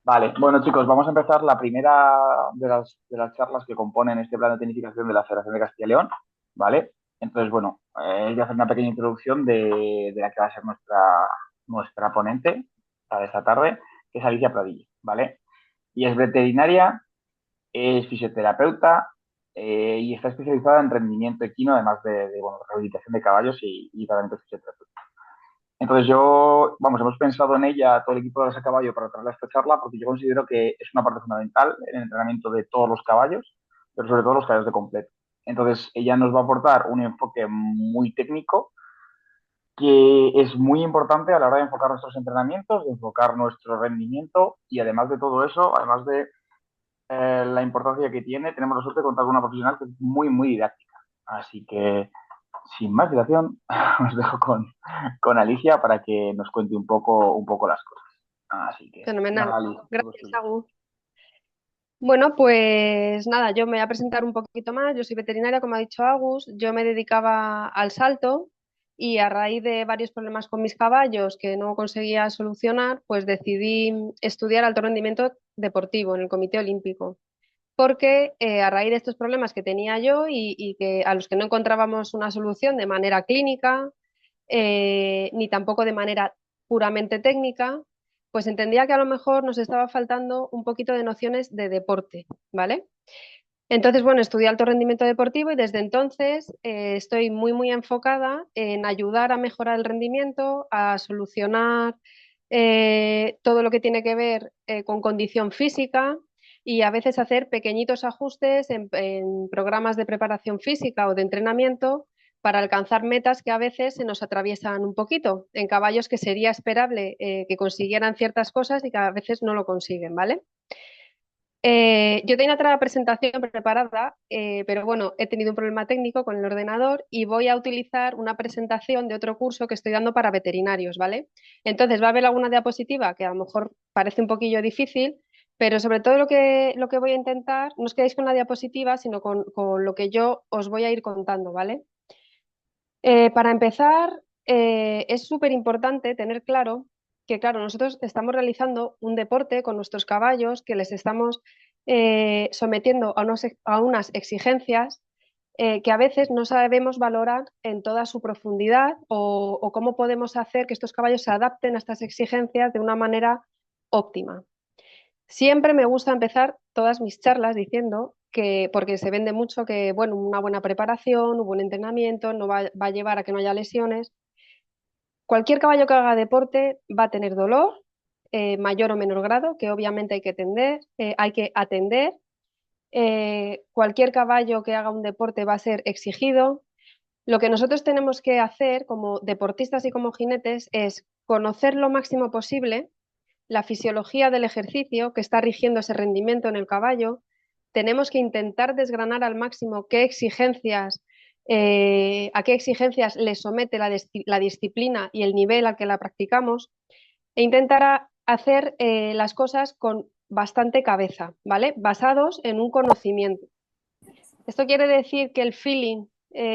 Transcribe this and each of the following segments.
Vale, bueno chicos, vamos a empezar la primera de las charlas que componen este plan de tecnificación de la Federación de Castilla y León, ¿vale? Entonces, bueno, voy a hacer una pequeña introducción de la que va a ser nuestra ponente para esta tarde, que es Alicia Pradillo, ¿vale? Y es veterinaria, es fisioterapeuta y está especializada en rendimiento equino, además bueno, rehabilitación de caballos y tratamiento fisioterapéutico. Entonces hemos pensado en ella, todo el equipo de Las a Caballo, para traerla a esta charla, porque yo considero que es una parte fundamental en el entrenamiento de todos los caballos, pero sobre todo los caballos de completo. Entonces, ella nos va a aportar un enfoque muy técnico que es muy importante a la hora de enfocar nuestros entrenamientos, de enfocar nuestro rendimiento y además de todo eso, además de la importancia que tiene, tenemos la suerte de contar con una profesional que es muy, muy didáctica. Así que sin más dilación, os dejo con Alicia para que nos cuente un poco las cosas. Así que, Fenomenal. nada, Ali, todo es Gracias, tuyo. Agus. Bueno, pues nada, yo me voy a presentar un poquito más. Yo soy veterinaria, como ha dicho Agus. Yo me dedicaba al salto y a raíz de varios problemas con mis caballos que no conseguía solucionar, pues decidí estudiar alto rendimiento deportivo en el Comité Olímpico. Porque a raíz de estos problemas que tenía yo y que a los que no encontrábamos una solución de manera clínica, ni tampoco de manera puramente técnica, pues entendía que a lo mejor nos estaba faltando un poquito de nociones de deporte, ¿vale? Entonces, bueno, estudié alto rendimiento deportivo y desde entonces estoy muy, muy enfocada en ayudar a mejorar el rendimiento, a solucionar todo lo que tiene que ver con condición física y a veces hacer pequeñitos ajustes en programas de preparación física o de entrenamiento para alcanzar metas que a veces se nos atraviesan un poquito en caballos que sería esperable que consiguieran ciertas cosas y que a veces no lo consiguen, ¿vale? Yo tenía otra presentación preparada, pero bueno, he tenido un problema técnico con el ordenador y voy a utilizar una presentación de otro curso que estoy dando para veterinarios, ¿vale? Entonces va a haber alguna diapositiva que a lo mejor parece un poquillo difícil, pero sobre todo lo que voy a intentar, no os quedéis con la diapositiva, sino con lo que yo os voy a ir contando, ¿vale? Para empezar, es súper importante tener claro que, claro, nosotros estamos realizando un deporte con nuestros caballos, que les estamos sometiendo a unas exigencias que a veces no sabemos valorar en toda su profundidad o cómo podemos hacer que estos caballos se adapten a estas exigencias de una manera óptima. Siempre me gusta empezar todas mis charlas diciendo que, porque se vende mucho que, bueno, una buena preparación, un buen entrenamiento no va a llevar a que no haya lesiones. Cualquier caballo que haga deporte va a tener dolor, mayor o menor grado, que obviamente hay que atender. Cualquier caballo que haga un deporte va a ser exigido. Lo que nosotros tenemos que hacer como deportistas y como jinetes es conocer lo máximo posible la fisiología del ejercicio que está rigiendo ese rendimiento en el caballo. Tenemos que intentar desgranar al máximo a qué exigencias le somete la disciplina y el nivel al que la practicamos e intentar hacer las cosas con bastante cabeza, ¿vale? Basados en un conocimiento. ¿Esto quiere decir que el feeling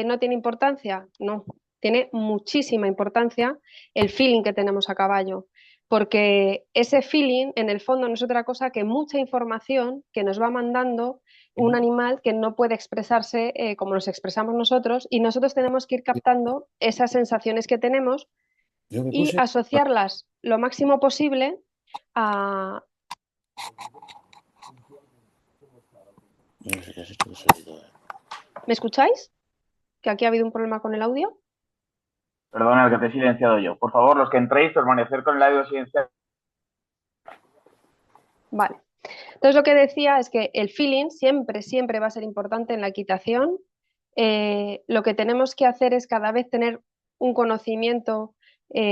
no tiene importancia? No, tiene muchísima importancia el feeling que tenemos a caballo, porque ese feeling en el fondo no es otra cosa que mucha información que nos va mandando un animal que no puede expresarse como nos expresamos nosotros y nosotros tenemos que ir captando esas sensaciones que tenemos Yo me y puse. asociarlas lo máximo posible a... No sé qué has hecho que se ha ido. ¿Me escucháis? ¿Que aquí ha habido un problema con el audio? Perdona, el que te he silenciado yo. Por favor, los que entréis, permanecer con el audio silenciado. Vale. Entonces lo que decía es que el feeling siempre, siempre va a ser importante en la equitación. Lo que tenemos que hacer es cada vez tener un conocimiento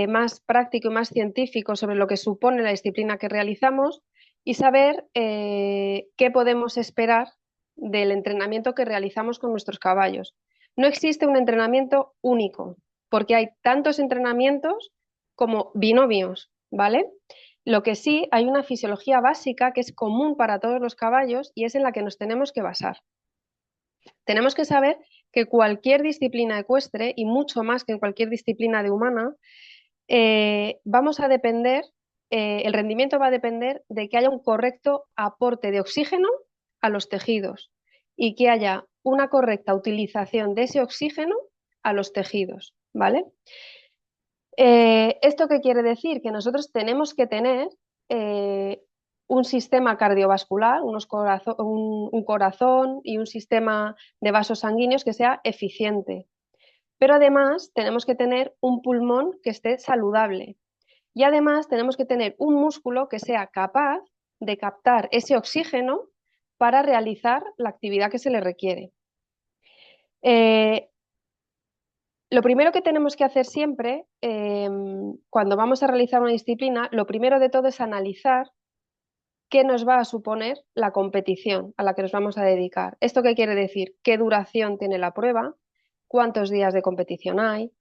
más práctico y más científico sobre lo que supone la disciplina que realizamos y saber qué podemos esperar del entrenamiento que realizamos con nuestros caballos. No existe un entrenamiento único, porque hay tantos entrenamientos como binomios, ¿vale? Lo que sí, hay una fisiología básica que es común para todos los caballos y es en la que nos tenemos que basar. Tenemos que saber que cualquier disciplina ecuestre, y mucho más que en cualquier disciplina de humana, vamos a depender el rendimiento va a depender de que haya un correcto aporte de oxígeno a los tejidos y que haya una correcta utilización de ese oxígeno a los tejidos, ¿vale? ¿Esto qué quiere decir? Que nosotros tenemos que tener un sistema cardiovascular, un corazón y un sistema de vasos sanguíneos que sea eficiente. Pero además tenemos que tener un pulmón que esté saludable. Y además tenemos que tener un músculo que sea capaz de captar ese oxígeno para realizar la actividad que se le requiere. Lo primero que tenemos que hacer siempre, cuando vamos a realizar una disciplina, lo primero de todo es analizar qué nos va a suponer la competición a la que nos vamos a dedicar. ¿Esto qué quiere decir? ¿Qué duración tiene la prueba? ¿Cuántos días de competición hay?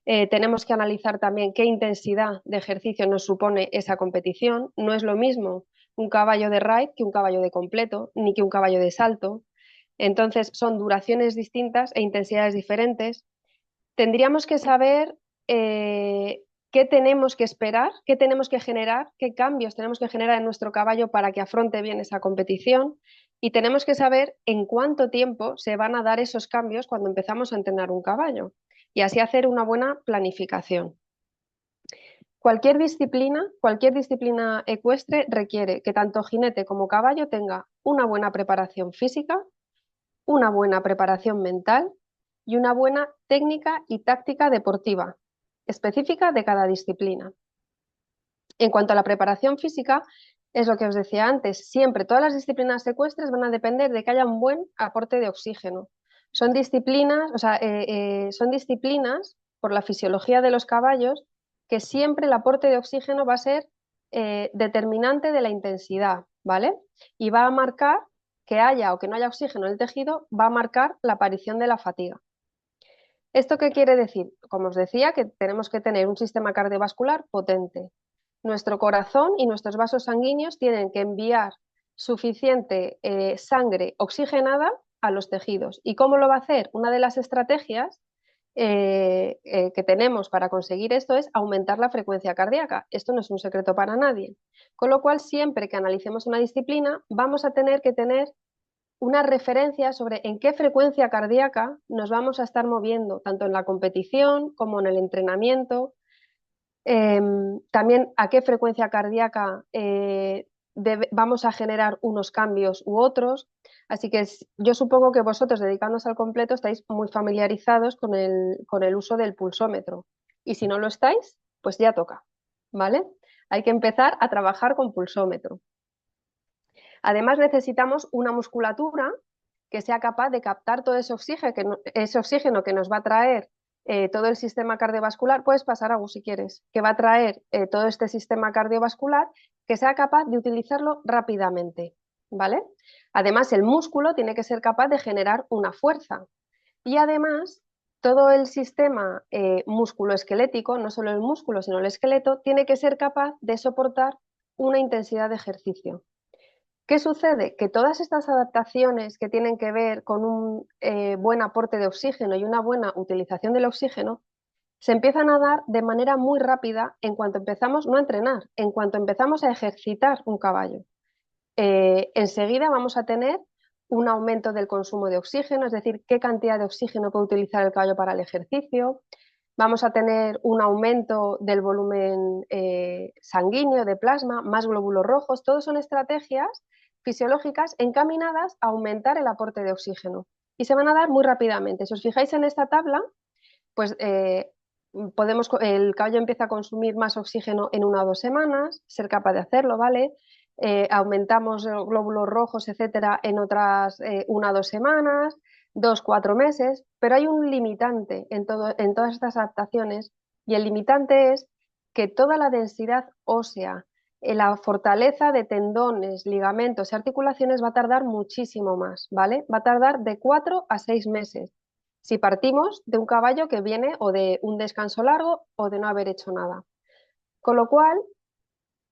Tenemos que analizar también qué intensidad de ejercicio nos supone esa competición. No es lo mismo un caballo de ride que un caballo de completo, ni que un caballo de salto. Entonces, son duraciones distintas e intensidades diferentes. Tendríamos que saber qué tenemos que esperar, qué tenemos que generar, qué cambios tenemos que generar en nuestro caballo para que afronte bien esa competición y tenemos que saber en cuánto tiempo se van a dar esos cambios cuando empezamos a entrenar un caballo y así hacer una buena planificación. Cualquier disciplina ecuestre requiere que tanto jinete como caballo tenga una buena preparación física, una buena preparación mental y una buena técnica y táctica deportiva específica de cada disciplina. En cuanto a la preparación física, es lo que os decía antes, siempre todas las disciplinas ecuestres van a depender de que haya un buen aporte de oxígeno. Son disciplinas, son disciplinas por la fisiología de los caballos que siempre el aporte de oxígeno va a ser determinante de la intensidad, ¿vale? Y va a marcar que haya o que no haya oxígeno en el tejido, va a marcar la aparición de la fatiga. ¿Esto qué quiere decir? Como os decía, que tenemos que tener un sistema cardiovascular potente. Nuestro corazón y nuestros vasos sanguíneos tienen que enviar suficiente sangre oxigenada a los tejidos. ¿Y cómo lo va a hacer? Una de las estrategias que tenemos para conseguir esto es aumentar la frecuencia cardíaca. Esto no es un secreto para nadie. Con lo cual, siempre que analicemos una disciplina, vamos a tener que tener una referencia sobre en qué frecuencia cardíaca nos vamos a estar moviendo, tanto en la competición como en el entrenamiento. También a qué frecuencia cardíaca vamos a generar unos cambios u otros. Así que yo supongo que vosotros, dedicándoos al completo, estáis muy familiarizados con el uso del pulsómetro. Y si no lo estáis, pues ya toca, ¿vale? Hay que empezar a trabajar con pulsómetro. Además, necesitamos una musculatura que sea capaz de captar todo ese oxígeno que nos va a traer todo el sistema cardiovascular. Puedes pasar, Agus, si quieres, que va a traer todo este sistema cardiovascular, que sea capaz de utilizarlo rápidamente, ¿vale? Además, el músculo tiene que ser capaz de generar una fuerza. Y además, todo el sistema musculoesquelético, no solo el músculo, sino el esqueleto, tiene que ser capaz de soportar una intensidad de ejercicio. ¿Qué sucede? Que todas estas adaptaciones que tienen que ver con un buen aporte de oxígeno y una buena utilización del oxígeno se empiezan a dar de manera muy rápida en cuanto empezamos no a entrenar, en cuanto empezamos a ejercitar un caballo. Enseguida vamos a tener un aumento del consumo de oxígeno, es decir, qué cantidad de oxígeno puede utilizar el caballo para el ejercicio. Vamos a tener un aumento del volumen sanguíneo, de plasma, más glóbulos rojos. Todos son estrategias fisiológicas encaminadas a aumentar el aporte de oxígeno y se van a dar muy rápidamente. Si os fijáis en esta tabla, pues el caballo empieza a consumir más oxígeno en 1 o 2 semanas, ser capaz de hacerlo, ¿vale? Aumentamos glóbulos rojos, etcétera, en otras 1 o 2 semanas, 2, 4 meses, pero hay un limitante en todas estas adaptaciones y el limitante es que toda la densidad ósea, la fortaleza de tendones, ligamentos y articulaciones va a tardar muchísimo más, ¿vale? Va a tardar de 4 a 6 meses. Si partimos de un caballo que viene o de un descanso largo o de no haber hecho nada. Con lo cual,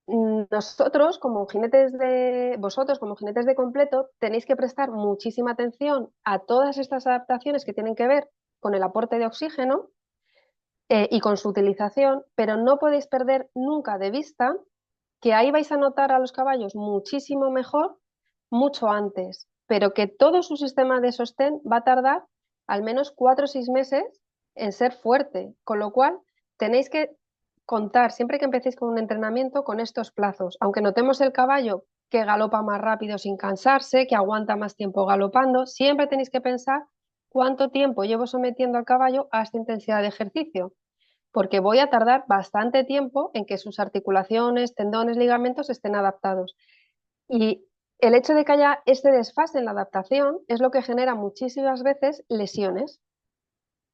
vosotros como jinetes de completo, tenéis que prestar muchísima atención a todas estas adaptaciones que tienen que ver con el aporte de oxígeno y con su utilización, pero no podéis perder nunca de vista que ahí vais a notar a los caballos muchísimo mejor, mucho antes, pero que todo su sistema de sostén va a tardar al menos 4 o 6 meses en ser fuerte, con lo cual tenéis que contar siempre que empecéis con un entrenamiento con estos plazos, aunque notemos el caballo que galopa más rápido sin cansarse, que aguanta más tiempo galopando, siempre tenéis que pensar cuánto tiempo llevo sometiendo al caballo a esta intensidad de ejercicio, porque voy a tardar bastante tiempo en que sus articulaciones, tendones, ligamentos estén adaptados. Y el hecho de que haya este desfase en la adaptación es lo que genera muchísimas veces lesiones,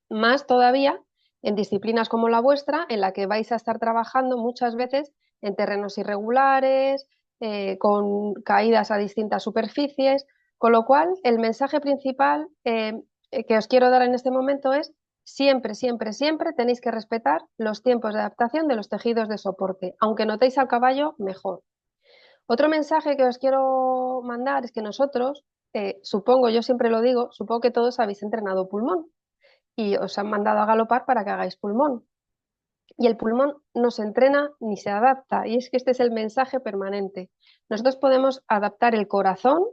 más todavía en disciplinas como la vuestra, en la que vais a estar trabajando muchas veces en terrenos irregulares, con caídas a distintas superficies, con lo cual el mensaje principal que os quiero dar en este momento es siempre, siempre, siempre tenéis que respetar los tiempos de adaptación de los tejidos de soporte, aunque notéis al caballo mejor. Otro mensaje que os quiero mandar es que nosotros, supongo, yo siempre lo digo, supongo que todos habéis entrenado pulmón y os han mandado a galopar para que hagáis pulmón. Y el pulmón no se entrena ni se adapta, y es que este es el mensaje permanente. Nosotros podemos adaptar el corazón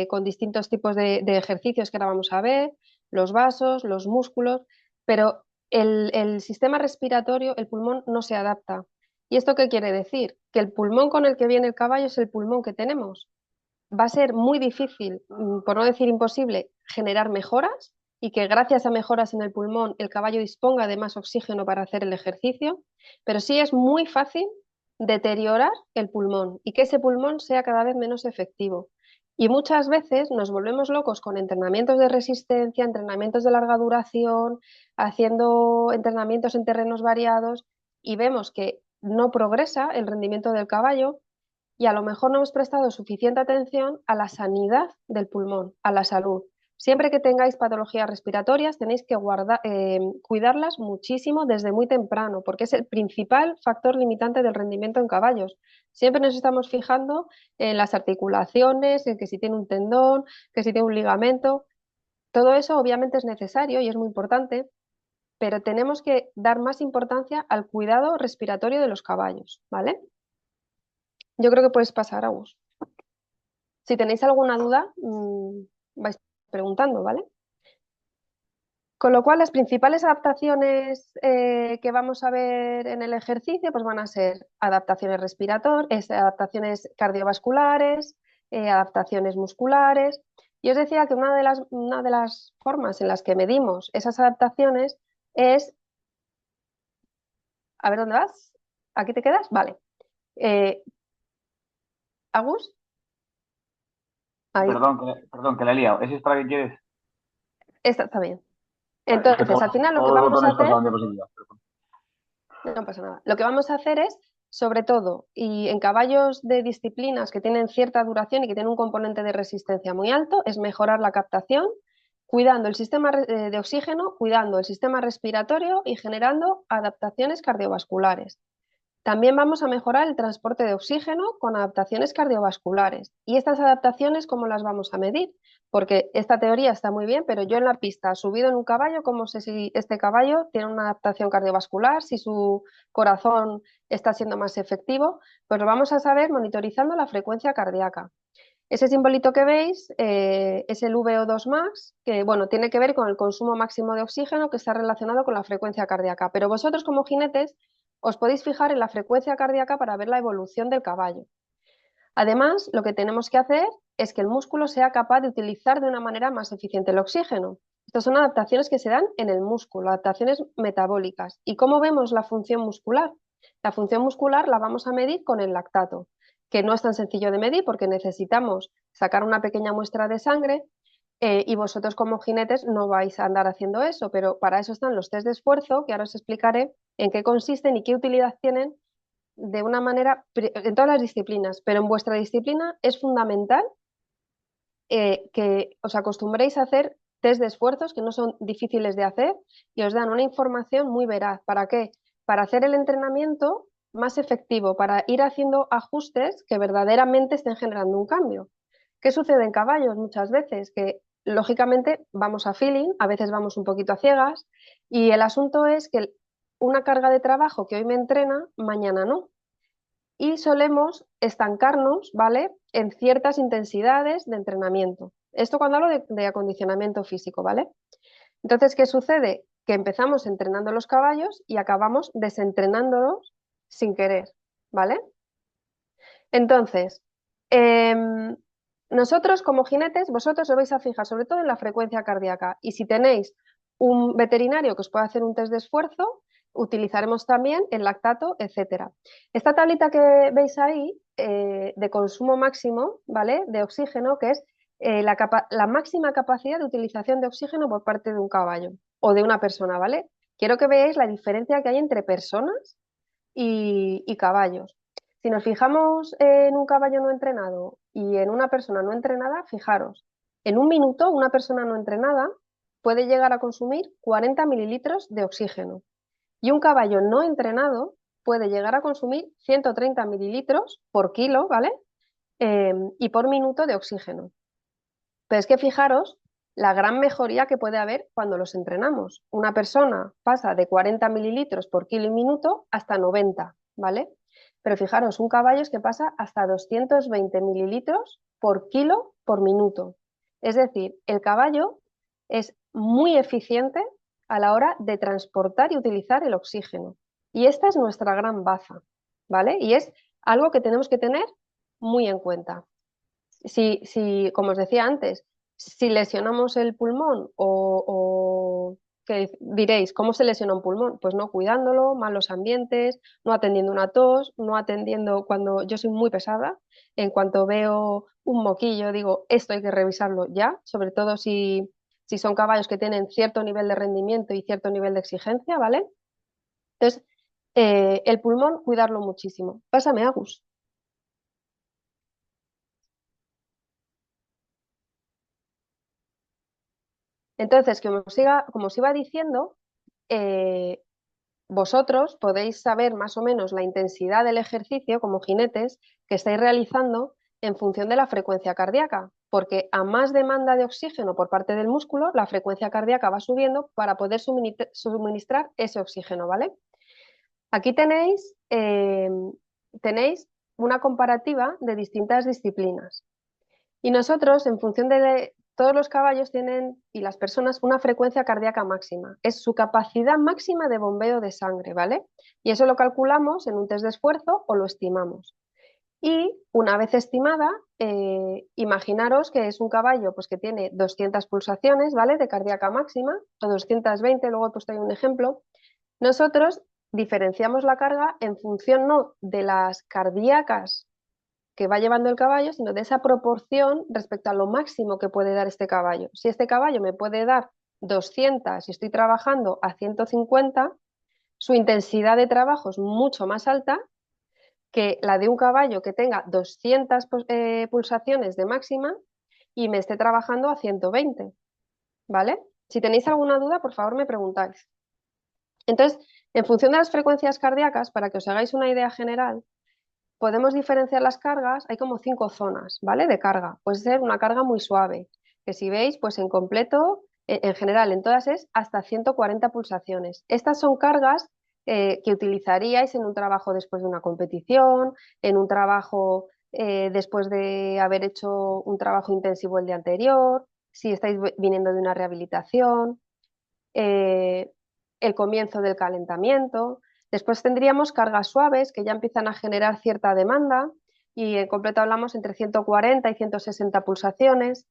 con distintos tipos de ejercicios que ahora vamos a ver, los vasos, los músculos, pero el sistema respiratorio, el pulmón no se adapta. ¿Y esto qué quiere decir? Que el pulmón con el que viene el caballo es el pulmón que tenemos. Va a ser muy difícil, por no decir imposible, generar mejoras y que gracias a mejoras en el pulmón el caballo disponga de más oxígeno para hacer el ejercicio, pero sí es muy fácil deteriorar el pulmón y que ese pulmón sea cada vez menos efectivo. Y muchas veces nos volvemos locos con entrenamientos de resistencia, entrenamientos de larga duración, haciendo entrenamientos en terrenos variados y vemos que no progresa el rendimiento del caballo y a lo mejor no hemos prestado suficiente atención a la sanidad del pulmón, a la salud. Siempre que tengáis patologías respiratorias tenéis que cuidarlas muchísimo desde muy temprano, porque es el principal factor limitante del rendimiento en caballos. Siempre nos estamos fijando en las articulaciones, en que si tiene un tendón, que si tiene un ligamento. Todo eso obviamente es necesario y es muy importante, pero tenemos que dar más importancia al cuidado respiratorio de los caballos, ¿vale? Yo creo que puedes pasar, Agus. Si tenéis alguna duda, vais preguntando, ¿vale? Con lo cual, las principales adaptaciones que vamos a ver en el ejercicio pues van a ser adaptaciones respiratorias, adaptaciones cardiovasculares, adaptaciones musculares. Y os decía que una de las formas en las que medimos esas adaptaciones es... A ver, ¿dónde vas? ¿Aquí te quedas? Vale. Agus, ahí. Perdón, que la he liado. ¿Ese es para qué quieres? Esta está bien. Vale, es que Entonces, al final lo que todos los vamos a botones hacer... pasaban diapositivas. No pasa nada. Lo que vamos a hacer es, sobre todo, y en caballos de disciplinas que tienen cierta duración y que tienen un componente de resistencia muy alto, es mejorar la captación, cuidando el sistema de oxígeno, cuidando el sistema respiratorio y generando adaptaciones cardiovasculares. También vamos a mejorar el transporte de oxígeno con adaptaciones cardiovasculares. ¿Y estas adaptaciones cómo las vamos a medir? Porque esta teoría está muy bien, pero yo en la pista, subido en un caballo, ¿cómo sé si este caballo tiene una adaptación cardiovascular, si su corazón está siendo más efectivo? Pues lo vamos a saber monitorizando la frecuencia cardíaca. Ese simbolito que veis es el VO2 max, que bueno, tiene que ver con el consumo máximo de oxígeno que está relacionado con la frecuencia cardíaca. Pero vosotros como jinetes os podéis fijar en la frecuencia cardíaca para ver la evolución del caballo. Además, lo que tenemos que hacer es que el músculo sea capaz de utilizar de una manera más eficiente el oxígeno. Estas son adaptaciones que se dan en el músculo, adaptaciones metabólicas. ¿Y cómo vemos la función muscular? La función muscular la vamos a medir con el lactato, que no es tan sencillo de medir porque necesitamos sacar una pequeña muestra de sangre y vosotros como jinetes no vais a andar haciendo eso, pero para eso están los test de esfuerzo, que ahora os explicaré en qué consisten y qué utilidad tienen de una manera en todas las disciplinas, pero en vuestra disciplina es fundamental que os acostumbréis a hacer test de esfuerzos que no son difíciles de hacer y os dan una información muy veraz. ¿Para qué? Para hacer el entrenamiento más efectivo, para ir haciendo ajustes que verdaderamente estén generando un cambio. ¿Qué sucede en caballos muchas veces? Que lógicamente vamos a feeling, a veces vamos un poquito a ciegas y el asunto es que una carga de trabajo que hoy me entrena, mañana no. y solemos estancarnos, ¿vale? En ciertas intensidades de entrenamiento. Esto cuando hablo de acondicionamiento físico, ¿vale? Entonces, ¿qué sucede? Que empezamos entrenando los caballos y acabamos desentrenándolos sin querer, ¿vale? Entonces, em, nosotros como jinetes, vosotros os vais a fijar sobre todo en la frecuencia cardíaca y si tenéis un veterinario que os pueda hacer un test de esfuerzo, utilizaremos también el lactato, etcétera. Esta tablita que veis ahí de consumo máximo, ¿vale? De oxígeno, que es la máxima capacidad de utilización de oxígeno por parte de un caballo o de una persona, ¿vale? Quiero que veáis la diferencia que hay entre personas y caballos. Si nos fijamos en un caballo no entrenado y en una persona no entrenada, fijaros, en un minuto una persona no entrenada puede llegar a consumir 40 mililitros de oxígeno y un caballo no entrenado puede llegar a consumir 130 mililitros por kilo, ¿vale? Y por minuto de oxígeno. Pero es que fijaros la gran mejoría que puede haber cuando los entrenamos. Una persona pasa de 40 mililitros por kilo y minuto hasta 90, ¿vale? Pero fijaros, un caballo es que pasa hasta 220 mililitros por kilo por minuto. Es decir, el caballo es muy eficiente a la hora de transportar y utilizar el oxígeno. Y esta es nuestra gran baza, ¿vale? Y es algo que tenemos que tener muy en cuenta. Si, como os decía antes, si lesionamos el pulmón o que diréis, ¿cómo se lesiona un pulmón? Pues no cuidándolo, malos ambientes, no atendiendo una tos, no atendiendo cuando yo soy muy pesada, en cuanto veo un moquillo digo, esto hay que revisarlo ya, sobre todo si son caballos que tienen cierto nivel de rendimiento y cierto nivel de exigencia, ¿vale? Entonces, el pulmón, cuidarlo muchísimo. Pásame, Agus. Entonces, como os iba diciendo, eh, vosotros podéis saber más o menos la intensidad del ejercicio como jinetes que estáis realizando en función de la frecuencia cardíaca, porque a más demanda de oxígeno por parte del músculo, la frecuencia cardíaca va subiendo para poder suministrar ese oxígeno, ¿vale? Aquí tenéis una comparativa de distintas disciplinas. Y nosotros, en función de todos los caballos tienen y las personas una frecuencia cardíaca máxima. Es su capacidad máxima de bombeo de sangre, ¿vale? Y eso lo calculamos en un test de esfuerzo o lo estimamos. Y una vez estimada, imaginaros que es un caballo pues, que tiene 200 pulsaciones, ¿vale? De cardíaca máxima, o 220, luego he puesto ahí un ejemplo. Nosotros diferenciamos la carga en función no de las cardíacas que va llevando el caballo, sino de esa proporción respecto a lo máximo que puede dar este caballo. Si este caballo me puede dar 200 y estoy trabajando a 150, su intensidad de trabajo es mucho más alta que la de un caballo que tenga 200 pulsaciones de máxima y me esté trabajando a 120, ¿vale? Si tenéis alguna duda, por favor me preguntáis. Entonces, en función de las frecuencias cardíacas, para que os hagáis una idea general, podemos diferenciar las cargas, hay como 5 zonas, ¿vale? De carga. Puede ser una carga muy suave, que si veis, pues en completo, en general, en todas es hasta 140 pulsaciones. Estas son cargas que utilizaríais en un trabajo después de una competición, en un trabajo después de haber hecho un trabajo intensivo el día anterior, si estáis viniendo de una rehabilitación, eh, el comienzo del calentamiento. Después tendríamos cargas suaves que ya empiezan a generar cierta demanda y en completo hablamos entre 140 y 160 pulsaciones.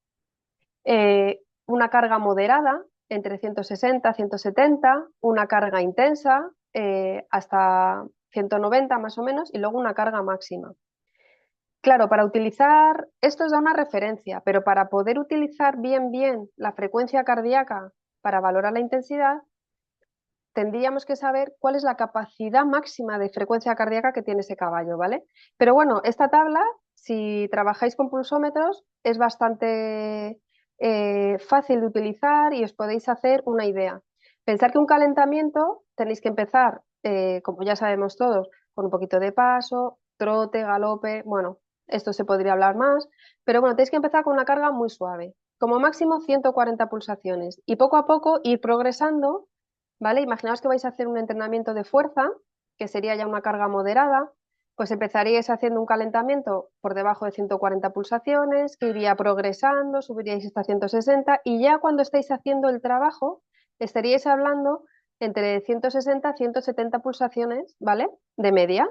Una carga moderada entre 160 y 170, una carga intensa hasta 190 más o menos y luego una carga máxima. Claro, para utilizar, esto os da una referencia, pero para poder utilizar bien la frecuencia cardíaca para valorar la intensidad, tendríamos que saber cuál es la capacidad máxima de frecuencia cardíaca que tiene ese caballo, ¿vale? Pero bueno, esta tabla, si trabajáis con pulsómetros, es bastante fácil de utilizar y os podéis hacer una idea. Pensar que un calentamiento tenéis que empezar, como ya sabemos todos, con un poquito de paso, trote, galope, bueno, esto se podría hablar más, pero bueno, tenéis que empezar con una carga muy suave, como máximo 140 pulsaciones y poco a poco ir progresando. ¿Vale? Imaginaos que vais a hacer un entrenamiento de fuerza, que sería ya una carga moderada, Pues empezaríais haciendo un calentamiento por debajo de 140 pulsaciones, que iría progresando, subiríais hasta 160 y ya cuando estáis haciendo el trabajo estaríais hablando entre 160 y 170 pulsaciones, ¿vale? De media.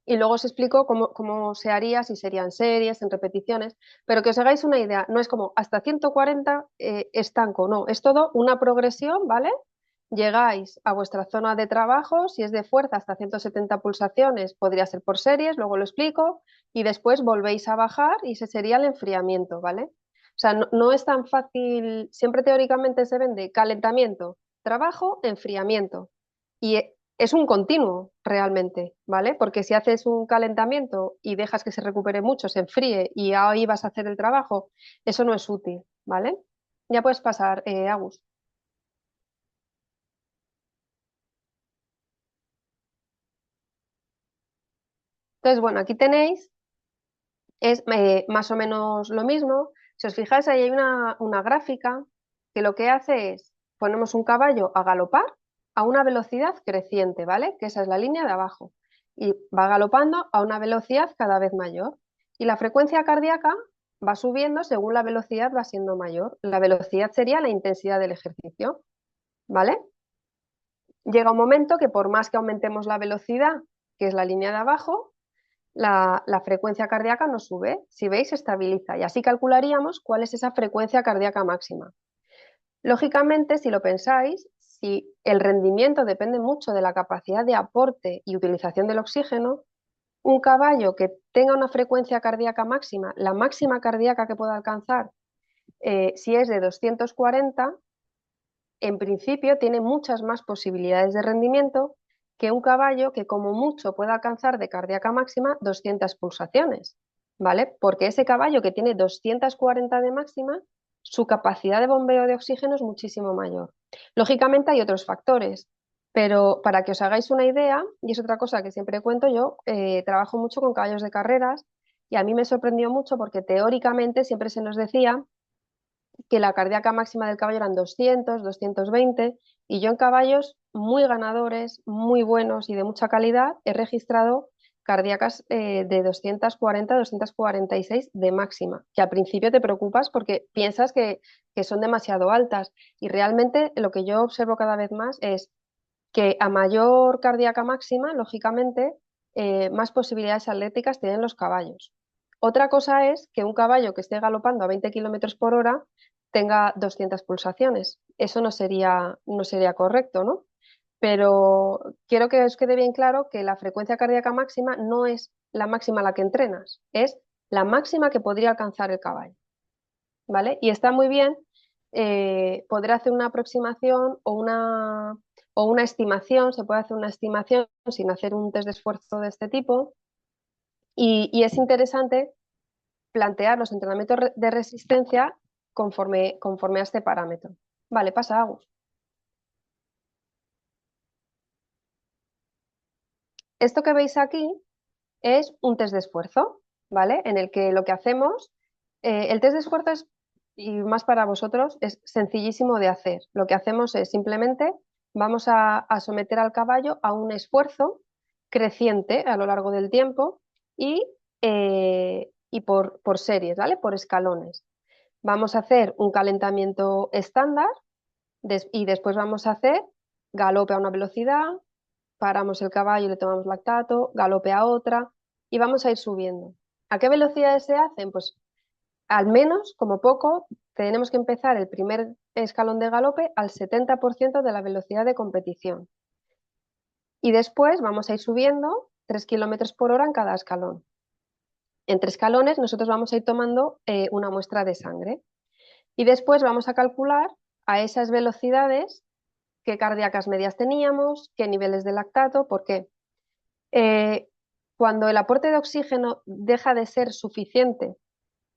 Y luego os explico cómo se haría, si serían series, en repeticiones, pero que os hagáis una idea, no es como hasta 140 estanco, no, es todo una progresión, ¿vale? Llegáis a vuestra zona de trabajo, si es de fuerza hasta 170 pulsaciones, podría ser por series, luego lo explico, y después volvéis a bajar y ese sería el enfriamiento, ¿vale? O sea, no es tan fácil, siempre teóricamente se vende calentamiento, trabajo, enfriamiento. Y es un continuo realmente, ¿vale? Porque si haces un calentamiento y dejas que se recupere mucho, se enfríe y ahí vas a hacer el trabajo, eso no es útil, ¿vale? Ya puedes pasar, Agus. Entonces, bueno, aquí tenéis, es más o menos lo mismo. Si os fijáis, ahí hay una gráfica que lo que hace es, ponemos un caballo a galopar a una velocidad creciente, ¿vale? Que esa es la línea de abajo. Y va galopando a una velocidad cada vez mayor. Y la frecuencia cardíaca va subiendo según la velocidad va siendo mayor. La velocidad sería la intensidad del ejercicio, ¿vale? Llega un momento que por más que aumentemos la velocidad, que es la línea de abajo, la frecuencia cardíaca no sube. Si veis, se estabiliza. Y así calcularíamos cuál es esa frecuencia cardíaca máxima. Lógicamente, si lo pensáis, si el rendimiento depende mucho de la capacidad de aporte y utilización del oxígeno, un caballo que tenga una frecuencia cardíaca máxima, la máxima cardíaca que pueda alcanzar, si es de 240, en principio tiene muchas más posibilidades de rendimiento que un caballo que como mucho pueda alcanzar de cardíaca máxima 200 pulsaciones, ¿vale? Porque ese caballo que tiene 240 de máxima, su capacidad de bombeo de oxígeno es muchísimo mayor. Lógicamente hay otros factores, pero para que os hagáis una idea, y es otra cosa que siempre cuento yo, trabajo mucho con caballos de carreras y a mí me sorprendió mucho porque teóricamente siempre se nos decía que la cardíaca máxima del caballo eran 200, 220, y yo en caballos muy ganadores, muy buenos y de mucha calidad he registrado cardíacas de 240, 246 de máxima, que al principio te preocupas porque piensas que son demasiado altas y realmente lo que yo observo cada vez más es que a mayor cardíaca máxima, lógicamente, más posibilidades atléticas tienen los caballos. Otra cosa es que un caballo que esté galopando a 20 kilómetros por hora tenga 200 pulsaciones. Eso no sería correcto, ¿no? Pero quiero que os quede bien claro que la frecuencia cardíaca máxima no es la máxima a la que entrenas, es la máxima que podría alcanzar el caballo, ¿vale? Y está muy bien poder hacer una aproximación o una estimación, se puede hacer una estimación sin hacer un test de esfuerzo de este tipo y es interesante plantear los entrenamientos de resistencia conforme a este parámetro. Vale, pasa, Agus. Esto que veis aquí es un test de esfuerzo, ¿vale? En el que lo que hacemos, el test de esfuerzo es, y más para vosotros, es sencillísimo de hacer. Lo que hacemos es simplemente vamos a someter al caballo a un esfuerzo creciente a lo largo del tiempo y por series, ¿vale? Por escalones. Vamos a hacer un calentamiento estándar y después vamos a hacer galope a una velocidad, paramos el caballo y le tomamos lactato, galope a otra y vamos a ir subiendo. ¿A qué velocidades se hacen? Pues al menos, como poco, tenemos que empezar el primer escalón de galope al 70% de la velocidad de competición. Y después vamos a ir subiendo 3 kilómetros por hora en cada escalón. Entre escalones nosotros vamos a ir tomando una muestra de sangre. Y después vamos a calcular a esas velocidades qué cardíacas medias teníamos, qué niveles de lactato, ¿por qué? Eh, Cuando el aporte de oxígeno deja de ser suficiente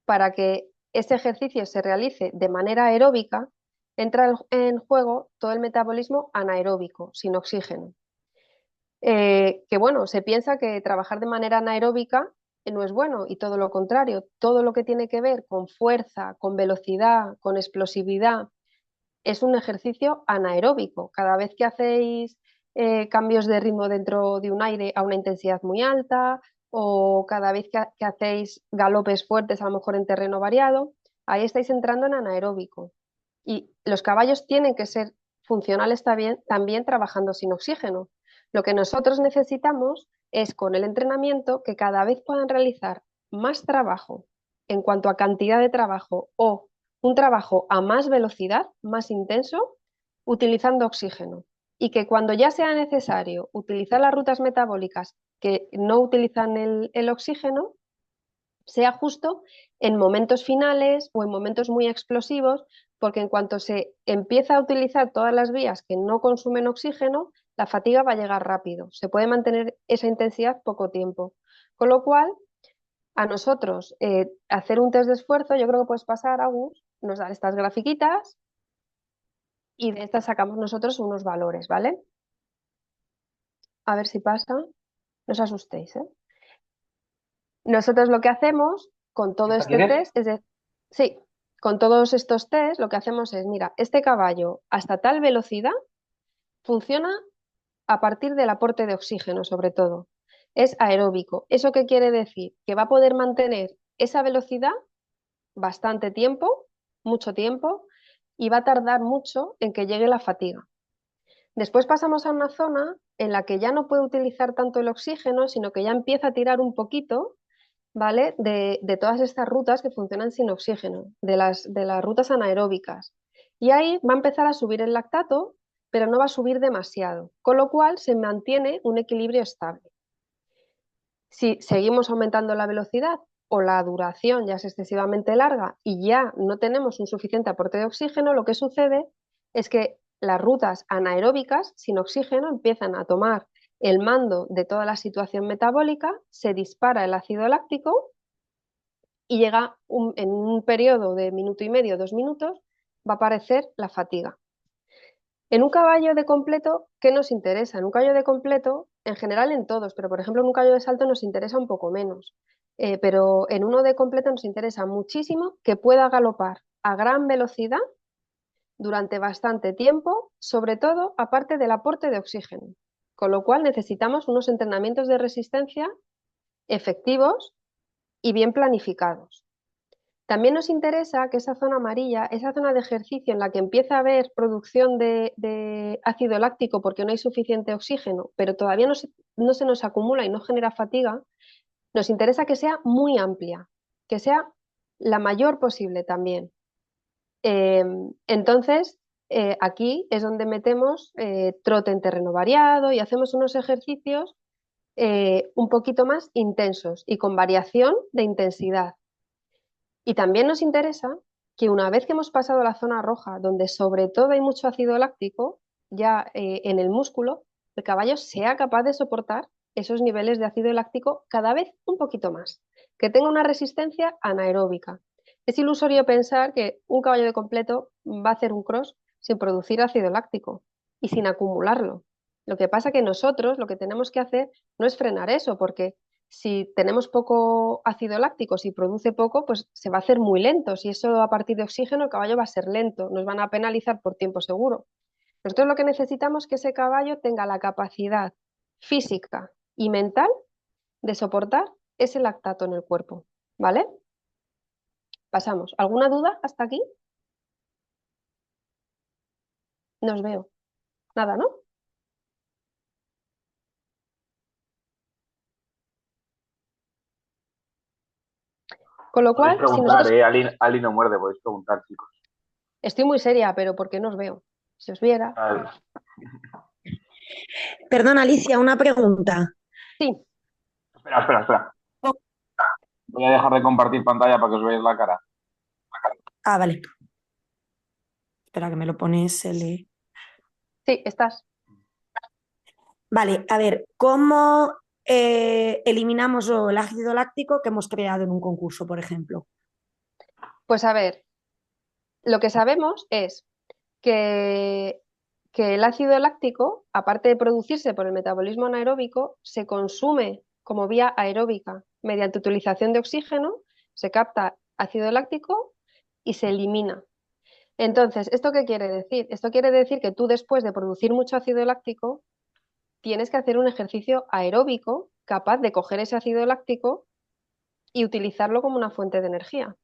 para que ese ejercicio se realice de manera aeróbica, entra en juego todo el metabolismo anaeróbico, sin oxígeno. Que bueno, se piensa que trabajar de manera anaeróbica no es bueno y todo lo contrario, todo lo que tiene que ver con fuerza, con velocidad, con explosividad, es un ejercicio anaeróbico. Cada vez que hacéis cambios de ritmo dentro de un aire a una intensidad muy alta, o cada vez que hacéis galopes fuertes, a lo mejor en terreno variado, ahí estáis entrando en anaeróbico. Y los caballos tienen que ser funcionales también trabajando sin oxígeno. Lo que nosotros necesitamos es con el entrenamiento que cada vez puedan realizar más trabajo en cuanto a cantidad de trabajo o un trabajo a más velocidad, más intenso, utilizando oxígeno. Y que cuando ya sea necesario utilizar las rutas metabólicas que no utilizan el oxígeno, sea justo en momentos finales o en momentos muy explosivos, porque en cuanto se empieza a utilizar todas las vías que no consumen oxígeno, la fatiga va a llegar rápido. Se puede mantener esa intensidad poco tiempo. Con lo cual, a nosotros hacer un test de esfuerzo, yo creo que puedes pasar, Agus, nos dan estas grafiquitas y de estas sacamos nosotros unos valores, ¿vale? A ver si pasa. No os asustéis, ¿eh? Nosotros lo que hacemos con todo ¿Esta este quieres? test es sí, con todos estos test lo que hacemos es, mira, este caballo hasta tal velocidad funciona a partir del aporte de oxígeno, sobre todo. Es aeróbico. ¿Eso qué quiere decir? Que va a poder mantener esa velocidad bastante tiempo, mucho tiempo, y va a tardar mucho en que llegue la fatiga. Después pasamos a una zona en la que ya no puede utilizar tanto el oxígeno, sino que ya empieza a tirar un poquito, ¿vale? De todas estas rutas que funcionan sin oxígeno, de las rutas anaeróbicas. Y ahí va a empezar a subir el lactato, pero no va a subir demasiado, con lo cual se mantiene un equilibrio estable. Si seguimos aumentando la velocidad o la duración ya es excesivamente larga y ya no tenemos un suficiente aporte de oxígeno, lo que sucede es que las rutas anaeróbicas sin oxígeno empiezan a tomar el mando de toda la situación metabólica, se dispara el ácido láctico y llega en un periodo de minuto y medio, 2 minutos, va a aparecer la fatiga. En un caballo de completo, ¿qué nos interesa? En un caballo de completo, en general en todos, pero por ejemplo en un caballo de salto nos interesa un poco menos. Pero en uno de completo nos interesa muchísimo que pueda galopar a gran velocidad durante bastante tiempo, sobre todo aparte del aporte de oxígeno. Con lo cual necesitamos unos entrenamientos de resistencia efectivos y bien planificados. También nos interesa que esa zona amarilla, esa zona de ejercicio en la que empieza a haber producción de ácido láctico porque no hay suficiente oxígeno, pero todavía no se nos acumula y no genera fatiga, nos interesa que sea muy amplia, que sea la mayor posible también. Entonces, aquí es donde metemos trote en terreno variado y hacemos unos ejercicios un poquito más intensos y con variación de intensidad. Y también nos interesa que una vez que hemos pasado la zona roja, donde sobre todo hay mucho ácido láctico, ya en el músculo, el caballo sea capaz de soportar esos niveles de ácido láctico cada vez un poquito más, que tenga una resistencia anaeróbica. Es ilusorio pensar que un caballo de completo va a hacer un cross sin producir ácido láctico y sin acumularlo. Lo que pasa que nosotros lo que tenemos que hacer no es frenar eso, porque si tenemos poco ácido láctico, si produce poco, pues se va a hacer muy lento. Si eso a partir de oxígeno, el caballo va a ser lento, nos van a penalizar por tiempo seguro. Nosotros lo que necesitamos es que ese caballo tenga la capacidad física y mental de soportar ese lactato en el cuerpo. ¿Vale? Pasamos. ¿Alguna duda hasta aquí? No os veo. Nada, ¿no? Con lo Podéis cual, si preguntar, nosotros... Ali no muerde, podéis preguntar, chicos. Estoy muy seria, pero ¿por qué no os veo? Si os viera. Vale. Perdona, Alicia, una pregunta. Sí, Espera. Voy a dejar de compartir pantalla para que os veáis la cara. Ah, vale. Espera que me lo pones. sí, estás. Vale, a ver, ¿cómo eliminamos el ácido láctico que hemos creado en un concurso, por ejemplo? Pues a ver, lo que sabemos es que, que el ácido láctico, aparte de producirse por el metabolismo anaeróbico, se consume como vía aeróbica mediante utilización de oxígeno, se capta ácido láctico y se elimina. Entonces, ¿esto qué quiere decir? Esto quiere decir que tú después de producir mucho ácido láctico, tienes que hacer un ejercicio aeróbico capaz de coger ese ácido láctico y utilizarlo como una fuente de energía.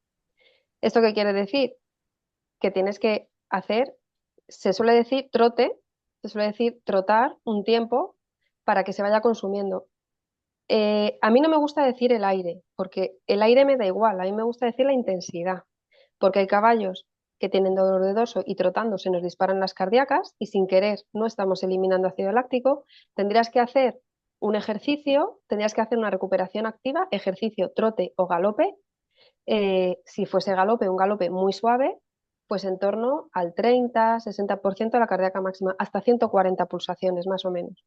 ¿Esto qué quiere decir? Que tienes que hacer, se suele decir trote, se suele decir trotar un tiempo para que se vaya consumiendo. A mí no me gusta decir el aire, porque el aire me da igual, a mí me gusta decir la intensidad, porque hay caballos que tienen dolor de dorso y trotando se nos disparan las cardíacas y sin querer no estamos eliminando ácido láctico. Tendrías que hacer un ejercicio, tendrías que hacer una recuperación activa, ejercicio, trote o galope. Si fuese galope, un galope muy suave, pues en torno al 30-60% de la cardíaca máxima, hasta 140 pulsaciones más o menos.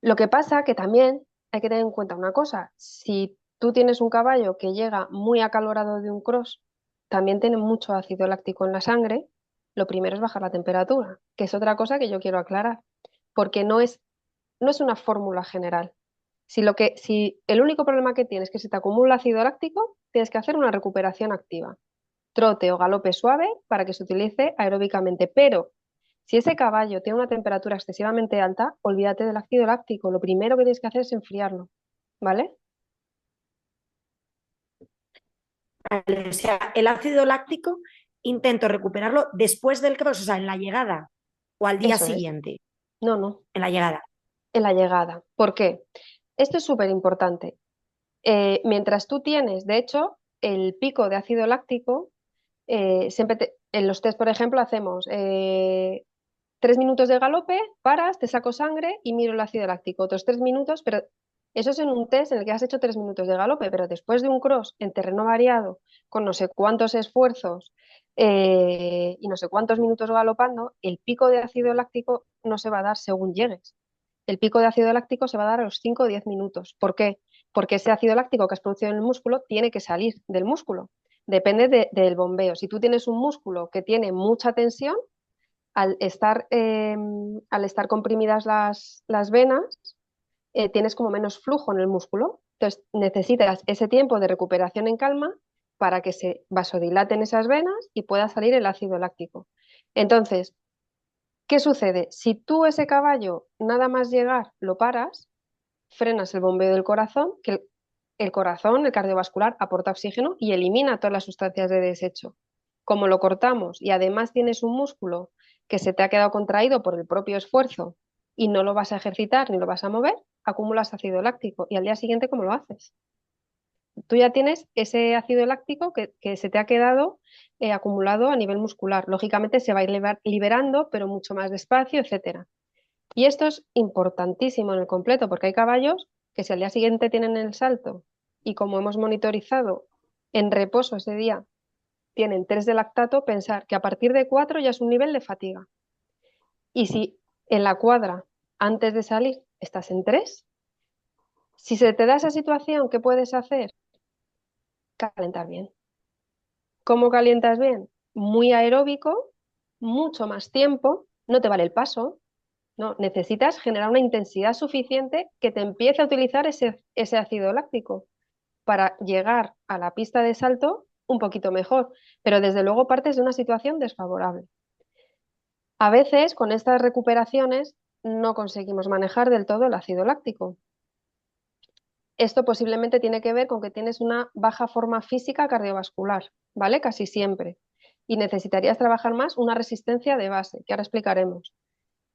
Lo que pasa que también hay que tener en cuenta una cosa, si tú tienes un caballo que llega muy acalorado de un cross, también tiene mucho ácido láctico en la sangre, lo primero es bajar la temperatura, que es otra cosa que yo quiero aclarar, porque no es una fórmula general. Si el único problema que tienes es que se te acumula ácido láctico, tienes que hacer una recuperación activa, trote o galope suave para que se utilice aeróbicamente, pero si ese caballo tiene una temperatura excesivamente alta, olvídate del ácido láctico. Lo primero que tienes que hacer es enfriarlo, ¿vale? Vale, o sea, el ácido láctico intento recuperarlo después del cross, o sea, en la llegada o al día Eso es. siguiente, No, no, en la llegada. en la llegada. ¿Por qué? Esto es súper importante. Mientras tú tienes, de hecho, el pico de ácido láctico, en los test, por ejemplo, hacemos 3 minutos de galope, paras, te saco sangre y miro el ácido láctico. Otros 3 minutos, pero eso es en un test en el que has hecho 3 minutos de galope, pero después de un cross en terreno variado, con no sé cuántos esfuerzos y no sé cuántos minutos galopando, el pico de ácido láctico no se va a dar según llegues. El pico de ácido láctico se va a dar a los 5 o 10 minutos. ¿Por qué? Porque ese ácido láctico que has producido en el músculo tiene que salir del músculo. Depende del bombeo. Si tú tienes un músculo que tiene mucha tensión, al estar comprimidas las venas, tienes como menos flujo en el músculo. Entonces necesitas ese tiempo de recuperación en calma para que se vasodilaten esas venas y pueda salir el ácido láctico. Entonces, ¿qué sucede? Si tú ese caballo nada más llegar lo paras, frenas el bombeo del corazón, que el corazón, el cardiovascular, aporta oxígeno y elimina todas las sustancias de desecho. Como lo cortamos y además tienes un músculo que se te ha quedado contraído por el propio esfuerzo y no lo vas a ejercitar ni lo vas a mover, acumulas ácido láctico y al día siguiente, ¿cómo lo haces? Tú ya tienes ese ácido láctico que se te ha quedado acumulado a nivel muscular. Lógicamente se va a ir liberando, pero mucho más despacio, etcétera. Y esto es importantísimo en el completo, porque hay caballos que si al día siguiente tienen el salto y como hemos monitorizado en reposo ese día tienen 3 de lactato, pensar que a partir de 4 ya es un nivel de fatiga. Y si en la cuadra, antes de salir, estás en 3, si se te da esa situación, ¿qué puedes hacer? Calentar bien. ¿Cómo calientas bien? Muy aeróbico, mucho más tiempo, no te vale el paso, no, necesitas generar una intensidad suficiente que te empiece a utilizar ese ácido láctico para llegar a la pista de salto un poquito mejor, pero desde luego partes de una situación desfavorable. A veces con estas recuperaciones no conseguimos manejar del todo el ácido láctico. Esto posiblemente tiene que ver con que tienes una baja forma física cardiovascular, ¿vale? Casi siempre. Y necesitarías trabajar más una resistencia de base, que ahora explicaremos.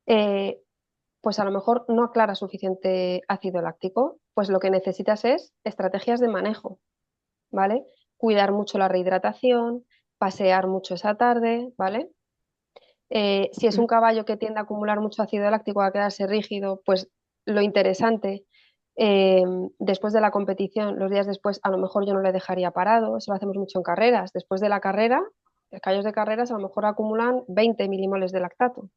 Eh, pues a lo mejor no aclara suficiente ácido láctico, pues lo que necesitas es estrategias de manejo, ¿vale? Cuidar mucho la rehidratación, pasear mucho esa tarde, ¿vale? Si es un caballo que tiende a acumular mucho ácido láctico, a quedarse rígido, pues lo interesante, eh, después de la competición, los días después, a lo mejor yo no le dejaría parado, eso lo hacemos mucho en carreras. Después de la carrera, los caballos de carreras a lo mejor acumulan 20 milimoles de lactato,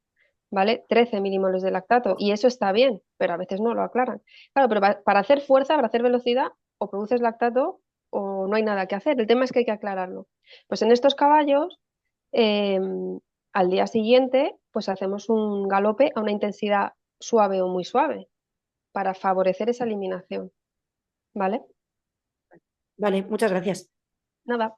¿vale? 13 milimoles de lactato, y eso está bien, pero a veces no lo aclaran. Claro, pero para hacer fuerza, para hacer velocidad, o produces lactato o no hay nada que hacer. El tema es que hay que aclararlo. Pues en estos caballos, eh, al día siguiente, pues hacemos un galope a una intensidad suave o muy suave para favorecer esa eliminación, ¿vale? Vale, muchas gracias. Nada,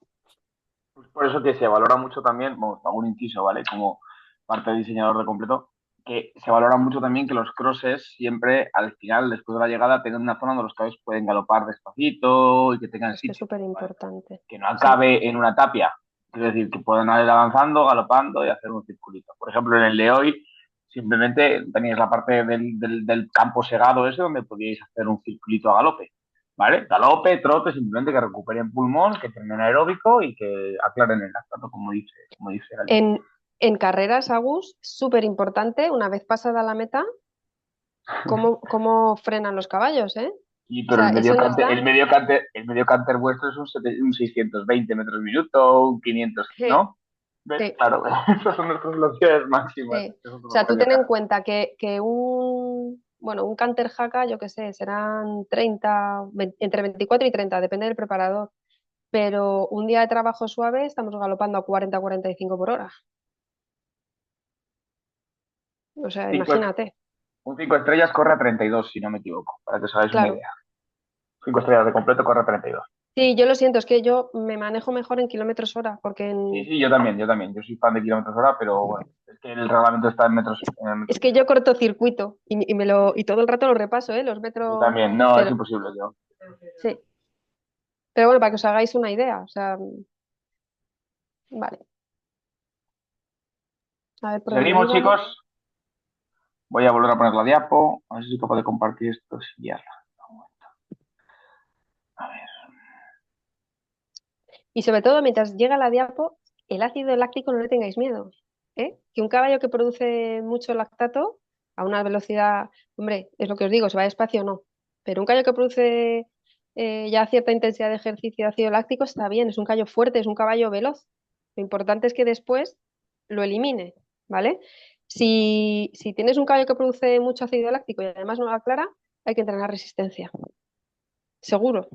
Pues por eso que se valora mucho también, bueno, hago un inciso, ¿vale? Como parte de diseñador de completo, que se valora mucho también que los crosses siempre al final, después de la llegada, tengan una zona donde los caballos pueden galopar despacito y que tengan Es que es sitio, súper ¿vale? importante. Que no Sí, acabe en una tapia. Es decir, que puedan ir avanzando, galopando y hacer un circulito. Por ejemplo, en el de hoy, simplemente teníais la parte del campo segado ese donde podíais hacer un circulito a galope. ¿Vale? Galope, trote, simplemente que recuperen pulmón, que tengan aeróbico y que aclaren el lactato, como dice Ali. en carreras, Agus, súper importante, una vez pasada la meta, cómo frenan los caballos, ¿eh? Sí, O pero sea, eso nos da... el medio canter vuestro es un 620 metros minuto, un 500, Sí, ¿no? ¿Ves? sí, Claro, esas son nuestras velocidades máximas. sí. Es O otro sea, tú rollo, ten en cara. cuenta que bueno, un canter jaca, yo qué sé, serán 30, entre 24 y 30, depende del preparador. Pero un día de trabajo suave estamos galopando a 40-45 por hora. O sea, Cinco, imagínate. un 5 estrellas corre a 32, si no me equivoco, para que os hagáis una Claro. idea. 5 estrellas de completo corre a 32. Sí, yo lo siento, es que yo me manejo mejor en kilómetros hora, porque Sí, sí, yo también, yo también. Yo soy fan de kilómetros hora, pero bueno, es que el reglamento está en metros, en es metros y que yo medio. cortocircuito y todo el rato lo repaso, ¿eh? Los Yo metros, también, no, es pero imposible yo. sí. Pero bueno, para que os hagáis una idea, o sea, vale. A ver por dónde Seguimos, íbamos. chicos. Voy a volver a poner la diapo. A ver si soy capaz de compartir esto sin guiarla. A ver. Y sobre todo, mientras llega la diapo, el ácido láctico no le tengáis miedo, ¿eh? Que un caballo que produce mucho lactato a una velocidad, hombre, es lo que os digo, se va despacio o no, pero un caballo que produce ya cierta intensidad de ejercicio de ácido láctico está bien, es un caballo fuerte, es un caballo veloz. Lo importante es que después lo elimine, ¿vale? Si tienes un caballo que produce mucho ácido láctico y además no lo aclara, hay que entrenar resistencia, seguro.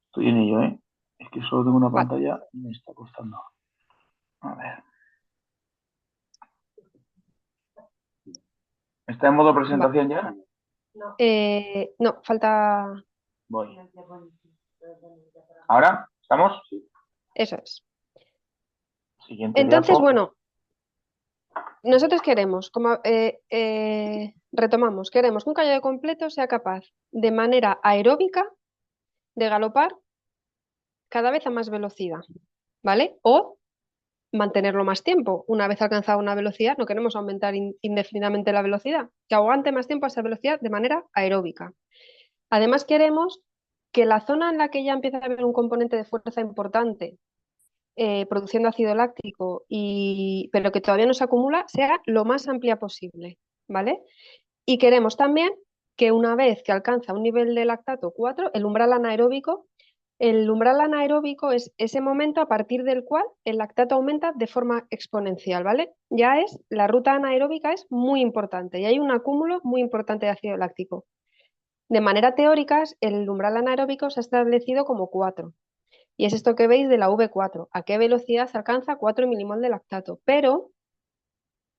Estoy en ello, ¿eh? Es que solo tengo una Vale. pantalla y me está costando. A ver. ¿Está en modo Vale. presentación ya? No, falta. Voy. ¿Ahora? ¿Estamos? Sí. Eso es. Siguiente Entonces, diapo. bueno, nosotros queremos, como retomamos, queremos que un caballo completo sea capaz de manera aeróbica de galopar cada vez a más velocidad, ¿vale? O mantenerlo más tiempo. Una vez alcanzada una velocidad, no queremos aumentar indefinidamente la velocidad, que aguante más tiempo a esa velocidad de manera aeróbica. Además, queremos que la zona en la que ya empieza a haber un componente de fuerza importante produciendo ácido láctico, pero que todavía no se acumula, sea lo más amplia posible, ¿vale? Y queremos también que una vez que alcanza un nivel de lactato 4, el umbral anaeróbico es ese momento a partir del cual el lactato aumenta de forma exponencial, ¿vale? La ruta anaeróbica es muy importante y hay un acúmulo muy importante de ácido láctico. De manera teórica, el umbral anaeróbico se ha establecido como 4. Y es esto que veis de la V4, a qué velocidad se alcanza 4 milimol de lactato. Pero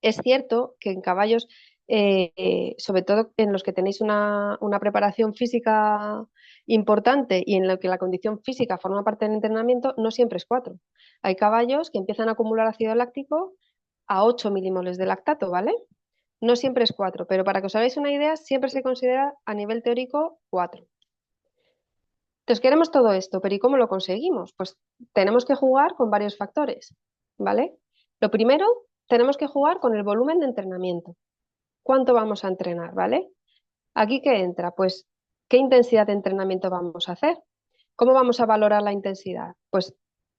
es cierto que en caballos, sobre todo en los que tenéis una preparación física importante y en lo que la condición física forma parte del entrenamiento, no siempre es 4. Hay caballos que empiezan a acumular ácido láctico a 8 milimoles de lactato, ¿vale? No siempre es 4, pero para que os hagáis una idea, siempre se considera a nivel teórico 4. Entonces queremos todo esto, pero ¿y cómo lo conseguimos? Pues tenemos que jugar con varios factores, ¿vale? Lo primero, tenemos que jugar con el volumen de entrenamiento. ¿Cuánto vamos a entrenar, ¿vale? ¿Aquí qué entra? Pues, ¿qué intensidad de entrenamiento vamos a hacer? ¿Cómo vamos a valorar la intensidad? Pues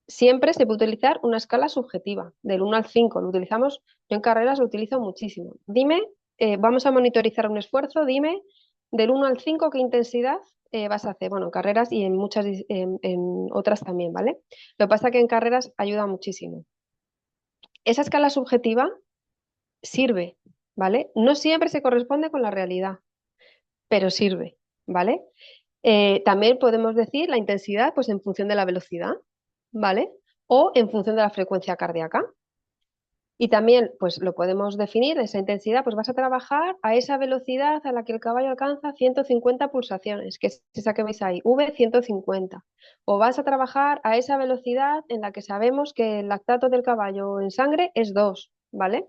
siempre se puede utilizar una escala subjetiva, del 1 al 5. Lo utilizamos, yo en carreras lo utilizo muchísimo. Dime, vamos a monitorizar un esfuerzo, dime del 1 al 5 qué intensidad vas a hacer. Bueno, en carreras y en muchas en otras también, ¿vale? Lo que pasa es que en carreras ayuda muchísimo. Esa escala subjetiva sirve, ¿vale? No siempre se corresponde con la realidad, pero sirve, ¿vale? También podemos decir la intensidad pues en función de la velocidad, ¿vale? O en función de la frecuencia cardíaca. Y también, pues lo podemos definir, esa intensidad, pues vas a trabajar a esa velocidad a la que el caballo alcanza 150 pulsaciones, que es esa que veis ahí, V 150. O vas a trabajar a esa velocidad en la que sabemos que el lactato del caballo en sangre es 2, ¿vale?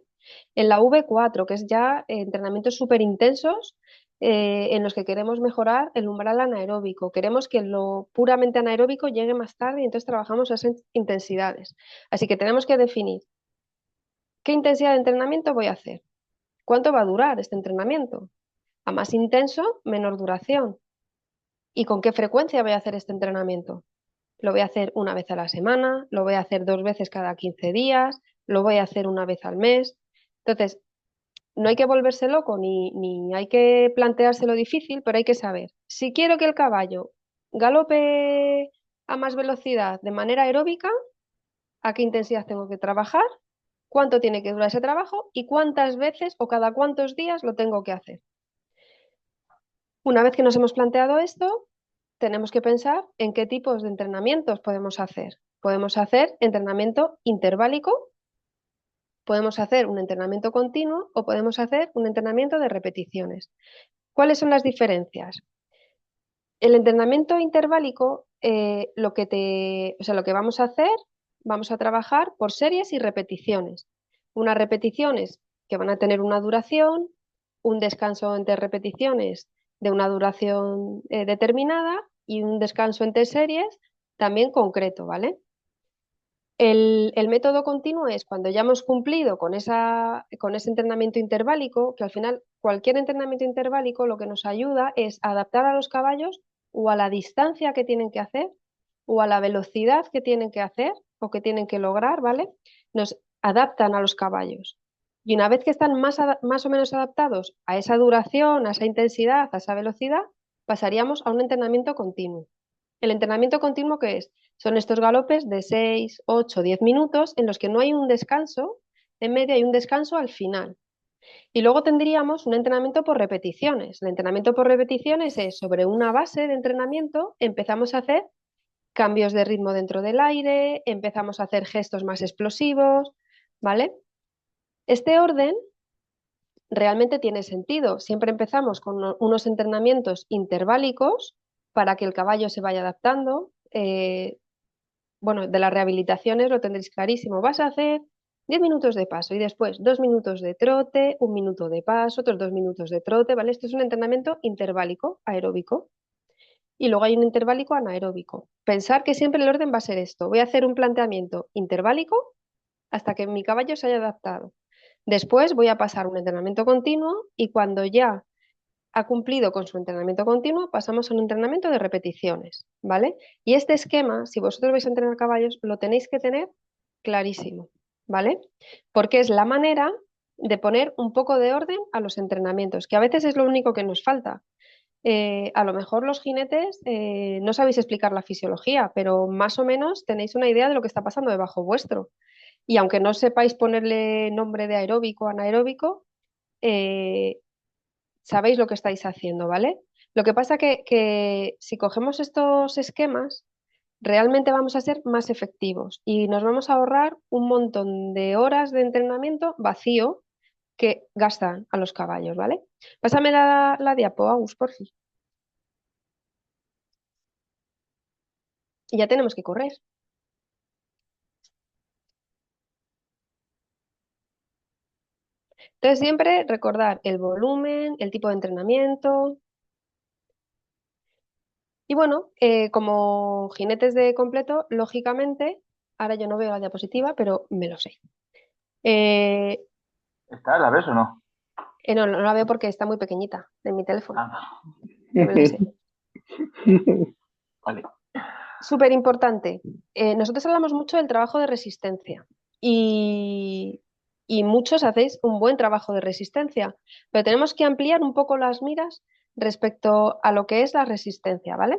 En la V4, que es ya entrenamientos súper intensos en los que queremos mejorar el umbral anaeróbico. Queremos que lo puramente anaeróbico llegue más tarde y entonces trabajamos esas intensidades. Así que tenemos que definir qué intensidad de entrenamiento voy a hacer, cuánto va a durar este entrenamiento. A más intenso, menor duración. ¿Y con qué frecuencia voy a hacer este entrenamiento? Lo voy a hacer una vez a la semana, lo voy a hacer 2 veces cada 15 días, lo voy a hacer una vez al mes. Entonces, no hay que volverse loco ni hay que planteárselo difícil, pero hay que saber, si quiero que el caballo galope a más velocidad de manera aeróbica, ¿a qué intensidad tengo que trabajar? ¿Cuánto tiene que durar ese trabajo? ¿Y cuántas veces o cada cuántos días lo tengo que hacer? Una vez que nos hemos planteado esto, tenemos que pensar en qué tipos de entrenamientos podemos hacer. Podemos hacer entrenamiento interválico, podemos hacer un entrenamiento continuo o podemos hacer un entrenamiento de repeticiones. ¿Cuáles son las diferencias? El entrenamiento interválico, lo que vamos a hacer, vamos a trabajar por series y repeticiones. Unas repeticiones que van a tener una duración, un descanso entre repeticiones de una duración determinada y un descanso entre series también concreto, ¿vale? El método continuo es cuando ya hemos cumplido con ese entrenamiento interválico, que al final cualquier entrenamiento interválico lo que nos ayuda es adaptar a los caballos o a la distancia que tienen que hacer o a la velocidad que tienen que hacer o que tienen que lograr, ¿vale? Nos adaptan a los caballos. Y una vez que están más o menos adaptados a esa duración, a esa intensidad, a esa velocidad, pasaríamos a un entrenamiento continuo. ¿El entrenamiento continuo qué es? Son estos galopes de 6, 8, 10 minutos en los que no hay un descanso, en medio hay un descanso al final. Y luego tendríamos un entrenamiento por repeticiones. El entrenamiento por repeticiones es sobre una base de entrenamiento, empezamos a hacer cambios de ritmo dentro del aire, empezamos a hacer gestos más explosivos, ¿vale? Este orden realmente tiene sentido. Siempre empezamos con unos entrenamientos interválicos para que el caballo se vaya adaptando. Bueno, de las rehabilitaciones lo tendréis clarísimo. Vas a hacer 10 minutos de paso y después 2 minutos de trote, 1 minuto de paso, otros 2 minutos de trote, ¿vale? Esto es un entrenamiento interválico, aeróbico. Y luego hay un interválico anaeróbico. Pensar que siempre el orden va a ser esto. Voy a hacer un planteamiento interválico hasta que mi caballo se haya adaptado. Después voy a pasar un entrenamiento continuo y cuando ya ha cumplido con su entrenamiento continuo, pasamos a un entrenamiento de repeticiones, ¿vale? Y este esquema, si vosotros vais a entrenar caballos, lo tenéis que tener clarísimo, ¿vale? Porque es la manera de poner un poco de orden a los entrenamientos, que a veces es lo único que nos falta. A lo mejor los jinetes no sabéis explicar la fisiología, pero más o menos tenéis una idea de lo que está pasando debajo vuestro. Y aunque no sepáis ponerle nombre de aeróbico o anaeróbico, eh, sabéis lo que estáis haciendo, ¿vale? Lo que pasa que si cogemos estos esquemas, realmente vamos a ser más efectivos y nos vamos a ahorrar un montón de horas de entrenamiento vacío que gastan a los caballos, ¿vale? Pásame la diapo, Agus, por fin. Y ya tenemos que correr. Entonces, siempre recordar el volumen, el tipo de entrenamiento. Y bueno, como jinetes de completo, lógicamente, ahora yo no veo la diapositiva, pero me lo sé. Eh, ¿Está? ¿La ves o no? no la veo porque está muy pequeñita en mi teléfono. Ah. No me lo sé. Vale. Súper importante. Nosotros hablamos mucho del trabajo de resistencia y, y muchos hacéis un buen trabajo de resistencia, pero tenemos que ampliar un poco las miras respecto a lo que es la resistencia, ¿vale?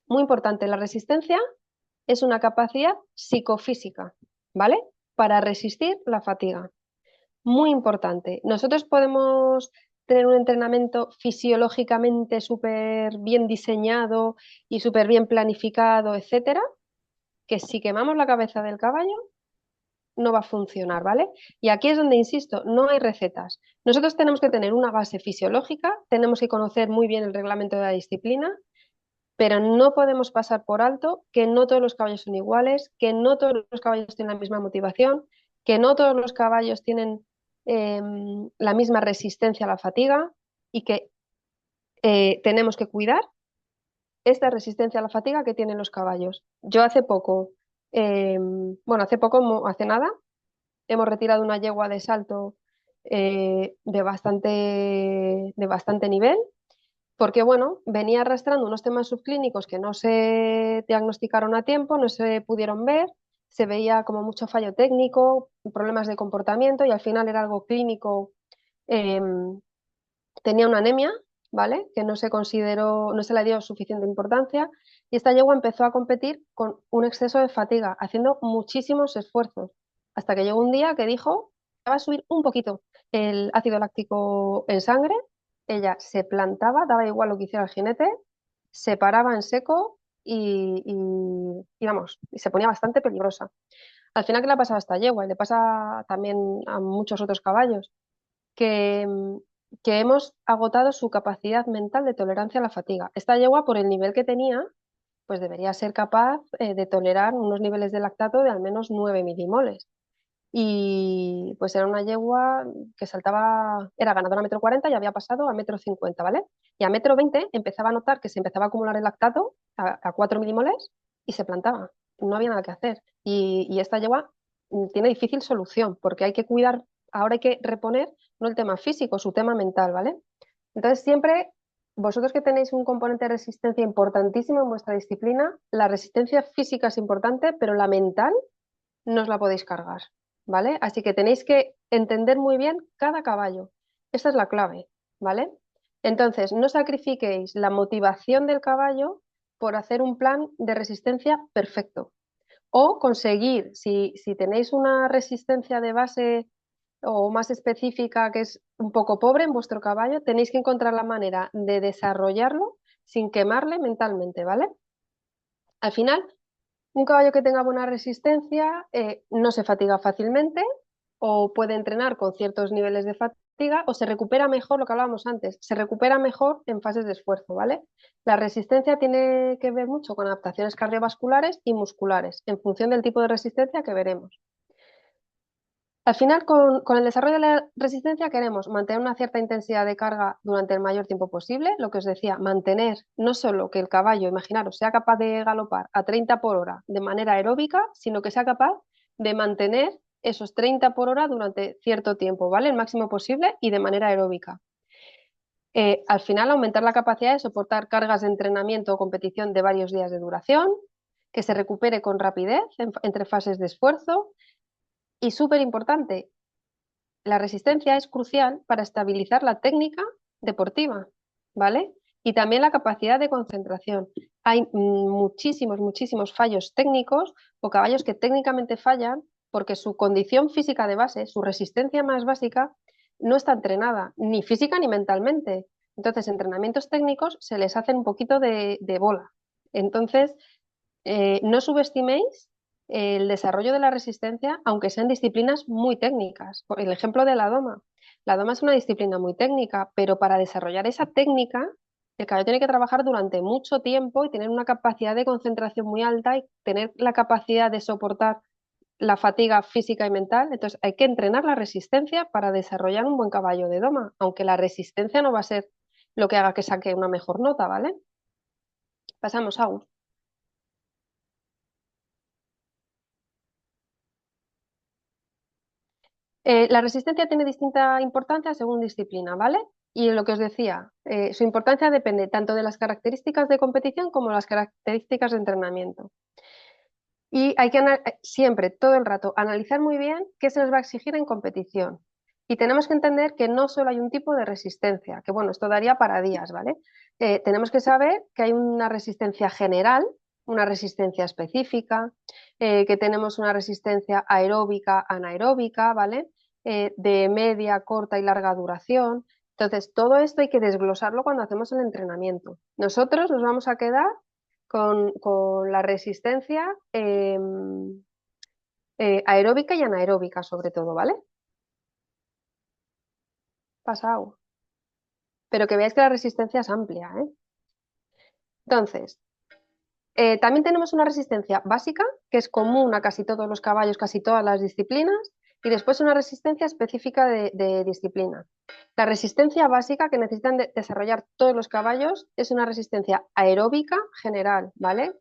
Muy importante, la resistencia es una capacidad psicofísica, ¿vale? Para resistir la fatiga. Muy importante. Nosotros podemos tener un entrenamiento fisiológicamente súper bien diseñado y súper bien planificado, etcétera, que si quemamos la cabeza del caballo, no va a funcionar, ¿vale? Y aquí es donde insisto, no hay recetas. Nosotros tenemos que tener una base fisiológica, tenemos que conocer muy bien el reglamento de la disciplina, pero no podemos pasar por alto que no todos los caballos son iguales, que no todos los caballos tienen la misma motivación, que no todos los caballos tienen la misma resistencia a la fatiga y que tenemos que cuidar esta resistencia a la fatiga que tienen los caballos. Yo hace poco, hace nada, hemos retirado una yegua de salto de bastante nivel, porque bueno, venía arrastrando unos temas subclínicos que no se diagnosticaron a tiempo, no se pudieron ver, se veía como mucho fallo técnico, problemas de comportamiento y al final era algo clínico. Tenía una anemia, ¿vale? Que no se consideró, no se le dio suficiente importancia y esta yegua empezó a competir con un exceso de fatiga, haciendo muchísimos esfuerzos, hasta que llegó un día que dijo que va a subir un poquito el ácido láctico en sangre, ella se plantaba, daba igual lo que hiciera el jinete, se paraba en seco y se ponía bastante peligrosa. Al final, ¿qué le ha pasado a esta yegua? Y le pasa también a muchos otros caballos que, que hemos agotado su capacidad mental de tolerancia a la fatiga. Esta yegua, por el nivel que tenía, pues debería ser capaz de tolerar unos niveles de lactato de al menos 9 milimoles. Y pues era una yegua que saltaba, era ganadora a 1,40 m y había pasado a 1,50 m, ¿vale? Y a 1,20 m empezaba a notar que se empezaba a acumular el lactato a 4 milimoles y se plantaba. No había nada que hacer. Y esta yegua tiene difícil solución porque hay que cuidar, ahora hay que reponer no el tema físico, su tema mental, ¿vale? Entonces siempre, vosotros que tenéis un componente de resistencia importantísimo en vuestra disciplina, la resistencia física es importante, pero la mental no os la podéis cargar, ¿vale? Así que tenéis que entender muy bien cada caballo. Esta es la clave, ¿vale? Entonces, no sacrifiquéis la motivación del caballo por hacer un plan de resistencia perfecto. O conseguir, si tenéis una resistencia de base o más específica que es un poco pobre en vuestro caballo, tenéis que encontrar la manera de desarrollarlo sin quemarle mentalmente, ¿vale? Al final, un caballo que tenga buena resistencia no se fatiga fácilmente o puede entrenar con ciertos niveles de fatiga o se recupera mejor, lo que hablábamos antes, se recupera mejor en fases de esfuerzo, ¿vale? La resistencia tiene que ver mucho con adaptaciones cardiovasculares y musculares, en función del tipo de resistencia que veremos. Al final, con el desarrollo de la resistencia queremos mantener una cierta intensidad de carga durante el mayor tiempo posible, lo que os decía, mantener no solo que el caballo, imaginaros, sea capaz de galopar a 30 por hora de manera aeróbica, sino que sea capaz de mantener esos 30 por hora durante cierto tiempo, ¿vale? El máximo posible y de manera aeróbica. Al final, aumentar la capacidad de soportar cargas de entrenamiento o competición de varios días de duración, que se recupere con rapidez entre fases de esfuerzo y súper importante, la resistencia es crucial para estabilizar la técnica deportiva, ¿vale? Y también la capacidad de concentración. Hay muchísimos fallos técnicos o caballos que técnicamente fallan porque su condición física de base, su resistencia más básica, no está entrenada, ni física ni mentalmente. Entonces, entrenamientos técnicos se les hacen un poquito de bola. Entonces, no subestiméis el desarrollo de la resistencia, aunque sean disciplinas muy técnicas. Por el ejemplo de la doma. La doma es una disciplina muy técnica, pero para desarrollar esa técnica, el caballo tiene que trabajar durante mucho tiempo y tener una capacidad de concentración muy alta y tener la capacidad de soportar la fatiga física y mental. Entonces, hay que entrenar la resistencia para desarrollar un buen caballo de doma, aunque la resistencia no va a ser lo que haga que saque una mejor nota, ¿vale? Pasamos a Agus. La resistencia tiene distinta importancia según disciplina, ¿vale? Y lo que os decía, su importancia depende tanto de las características de competición como de las características de entrenamiento. Y hay que siempre, todo el rato, analizar muy bien qué se nos va a exigir en competición. Y tenemos que entender que no solo hay un tipo de resistencia, que bueno, esto daría para días, ¿vale? Tenemos que saber que hay una resistencia general, una resistencia específica, que tenemos una resistencia aeróbica, anaeróbica, ¿vale? De media, corta y larga duración. Entonces, todo esto hay que desglosarlo cuando hacemos el entrenamiento. Nosotros nos vamos a quedar con la resistencia aeróbica y anaeróbica sobre todo, ¿vale? Pasado. Pero que veáis que la resistencia es amplia, ¿eh? Entonces, también tenemos una resistencia básica, que es común a casi todos los caballos, casi todas las disciplinas, y después una resistencia específica de disciplina. La resistencia básica que necesitan desarrollar todos los caballos es una resistencia aeróbica general, ¿vale?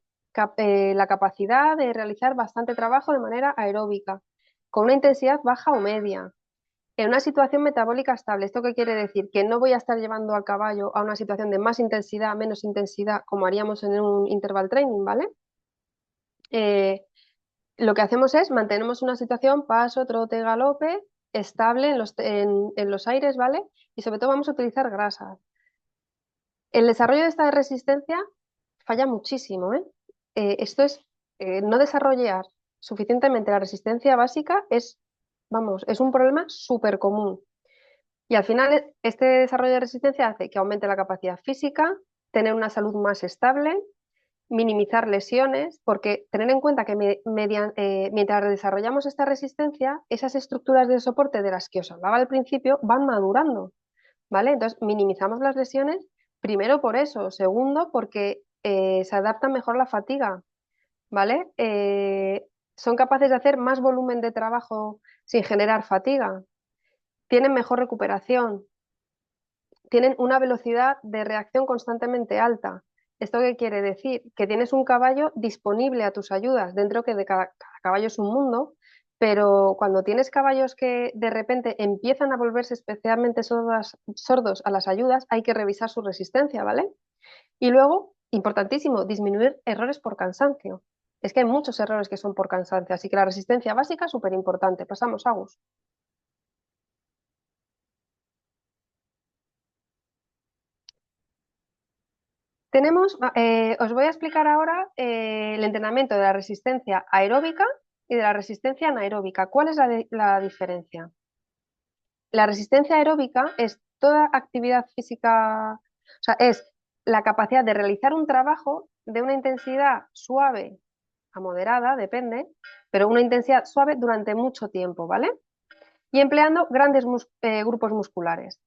La capacidad de realizar bastante trabajo de manera aeróbica, con una intensidad baja o media, en una situación metabólica estable. ¿Esto qué quiere decir? Que no voy a estar llevando al caballo a una situación de más intensidad, menos intensidad, como haríamos en un interval training, ¿vale? Lo que hacemos es mantenemos una situación paso, trote, galope, estable en los aires, ¿vale? Y sobre todo vamos a utilizar grasas. El desarrollo de esta resistencia falla muchísimo, ¿eh? Esto es, no desarrollar suficientemente la resistencia básica es, vamos, es un problema súper común. Y al final, este desarrollo de resistencia hace que aumente la capacidad física, tener una salud más estable, minimizar lesiones, porque tener en cuenta que mientras desarrollamos esta resistencia, esas estructuras de soporte de las que os hablaba al principio van madurando, ¿vale? Entonces, minimizamos las lesiones, primero por eso, segundo, porque se adapta mejor a la fatiga, ¿vale? Son capaces de hacer más volumen de trabajo sin generar fatiga, tienen mejor recuperación, tienen una velocidad de reacción constantemente alta. ¿Esto qué quiere decir? Que tienes un caballo disponible a tus ayudas, dentro que de cada caballo es un mundo, pero cuando tienes caballos que de repente empiezan a volverse especialmente sordos a las ayudas, hay que revisar su resistencia, ¿vale? Y luego, importantísimo, disminuir errores por cansancio. Es que hay muchos errores que son por cansancio, así que la resistencia básica es súper importante. Pasamos, Agus. Os voy a explicar ahora el entrenamiento de la resistencia aeróbica y de la resistencia anaeróbica. ¿Cuál es la diferencia? La resistencia aeróbica es toda actividad física, o sea, es la capacidad de realizar un trabajo de una intensidad suave a moderada, depende, pero una intensidad suave durante mucho tiempo, ¿vale? Y empleando grandes grupos musculares.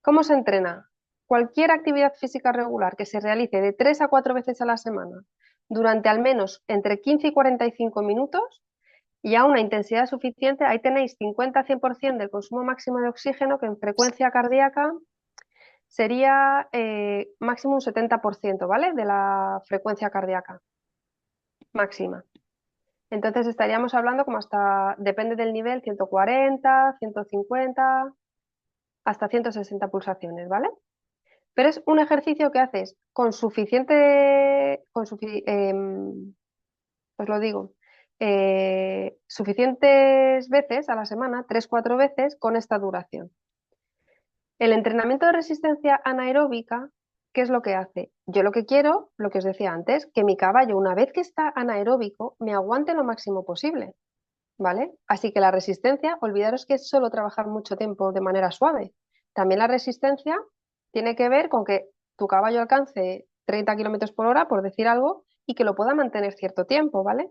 ¿Cómo se entrena? Cualquier actividad física regular que se realice de 3 a 4 veces a la semana durante al menos entre 15 y 45 minutos y a una intensidad suficiente, ahí tenéis 50-100% del consumo máximo de oxígeno, que en frecuencia cardíaca sería máximo un 70%, ¿vale? De la frecuencia cardíaca máxima. Entonces estaríamos hablando como hasta, depende del nivel, 140, 150, hasta 160 pulsaciones, ¿vale? Pero es un ejercicio que haces con suficiente, os lo digo, suficientes veces a la semana, 3-4 veces, con esta duración. El entrenamiento de resistencia anaeróbica, ¿qué es lo que hace? Yo lo que quiero, lo que os decía antes, que mi caballo, una vez que está anaeróbico, me aguante lo máximo posible, ¿vale? Así que la resistencia, olvidaros que es solo trabajar mucho tiempo de manera suave. También la resistencia tiene que ver con que tu caballo alcance 30 kilómetros por hora, por decir algo, y que lo pueda mantener cierto tiempo, ¿vale?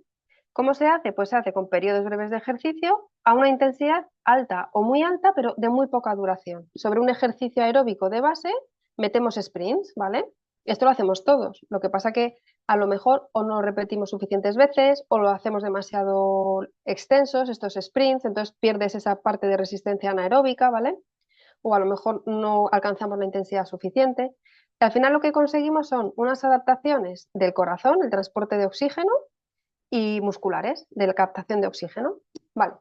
¿Cómo se hace? Pues se hace con periodos breves de ejercicio a una intensidad alta o muy alta, pero de muy poca duración. Sobre un ejercicio aeróbico de base, metemos sprints, ¿vale? Esto lo hacemos todos. Lo que pasa que a lo mejor o no lo repetimos suficientes veces o lo hacemos demasiado extensos, estos sprints, entonces pierdes esa parte de resistencia anaeróbica, ¿vale? O a lo mejor no alcanzamos la intensidad suficiente. Y al final lo que conseguimos son unas adaptaciones del corazón, el transporte de oxígeno, y musculares, de la captación de oxígeno. Vale.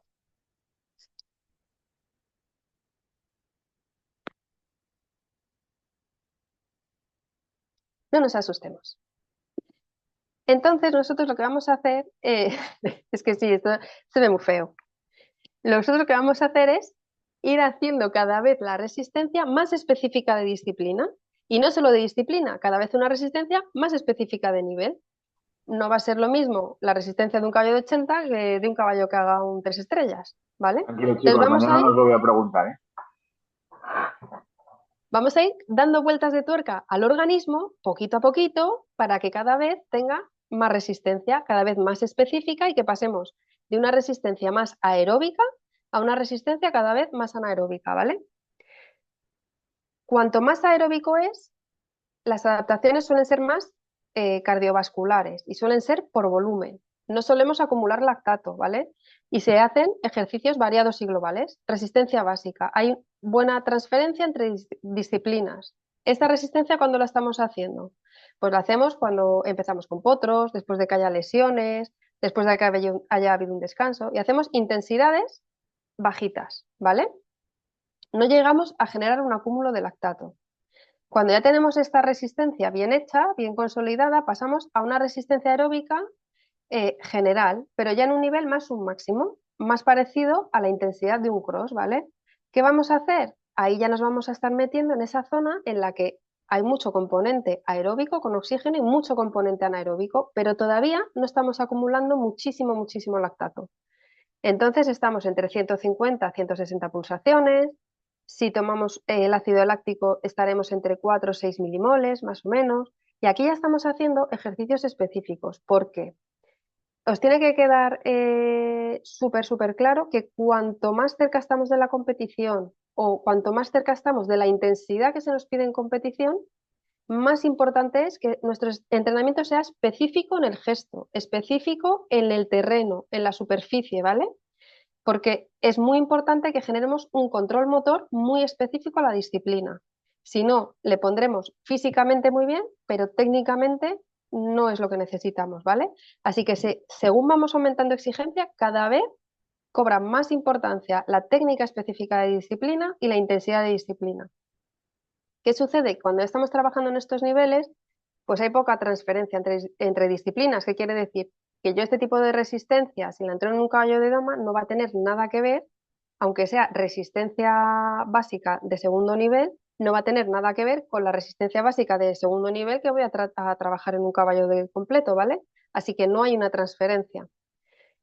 No nos asustemos. Entonces nosotros lo que vamos a hacer, es que sí, esto se ve muy feo. Nosotros lo que vamos a hacer es ir haciendo cada vez la resistencia más específica de disciplina. Y no solo de disciplina, cada vez una resistencia más específica de nivel. No va a ser lo mismo la resistencia de un caballo de 80 que de un caballo que haga un 3 estrellas, ¿vale? Tranquilo, Entonces chicos, mañana no os lo voy a preguntar, ¿eh? vamos a ir dando vueltas de tuerca al organismo poquito a poquito para que cada vez tenga más resistencia, cada vez más específica y que pasemos de una resistencia más aeróbica a una resistencia cada vez más anaeróbica, ¿vale? Cuanto más aeróbico es, las adaptaciones suelen ser más cardiovasculares y suelen ser por volumen. No solemos acumular lactato, ¿vale? Y se hacen ejercicios variados y globales. Resistencia básica. Hay buena transferencia entre disciplinas. ¿Esta resistencia cuándo la estamos haciendo? Pues la hacemos cuando empezamos con potros, después de que haya lesiones, después de que haya habido un descanso, y hacemos intensidades bajitas, ¿vale? No llegamos a generar un acúmulo de lactato. Cuando ya tenemos esta resistencia bien hecha, bien consolidada, pasamos a una resistencia aeróbica general, pero ya en un nivel más submáximo, más parecido a la intensidad de un cross, ¿vale? ¿Qué vamos a hacer? Ahí ya nos vamos a estar metiendo en esa zona en la que hay mucho componente aeróbico con oxígeno y mucho componente anaeróbico, pero todavía no estamos acumulando muchísimo, muchísimo lactato. Entonces estamos entre 150 a 160 pulsaciones. Si tomamos el ácido láctico estaremos entre 4 o 6 milimoles, más o menos. Y aquí ya estamos haciendo ejercicios específicos. ¿Por qué? Os tiene que quedar súper, súper claro que cuanto más cerca estamos de la competición o cuanto más cerca estamos de la intensidad que se nos pide en competición, más importante es que nuestro entrenamiento sea específico en el gesto, específico en el terreno, en la superficie, ¿vale? Porque es muy importante que generemos un control motor muy específico a la disciplina. Si no, le pondremos físicamente muy bien, pero técnicamente no es lo que necesitamos, ¿vale? Así que según vamos aumentando exigencia, cada vez cobra más importancia la técnica específica de disciplina y la intensidad de disciplina. ¿Qué sucede? Cuando estamos trabajando en estos niveles, pues hay poca transferencia entre disciplinas. ¿Qué quiere decir? Que yo este tipo de resistencia, si la entreno en un caballo de doma, no va a tener nada que ver, aunque sea resistencia básica de segundo nivel, no va a tener nada que ver con la resistencia básica de segundo nivel que voy a trabajar en un caballo de completo, ¿vale? Así que no hay una transferencia.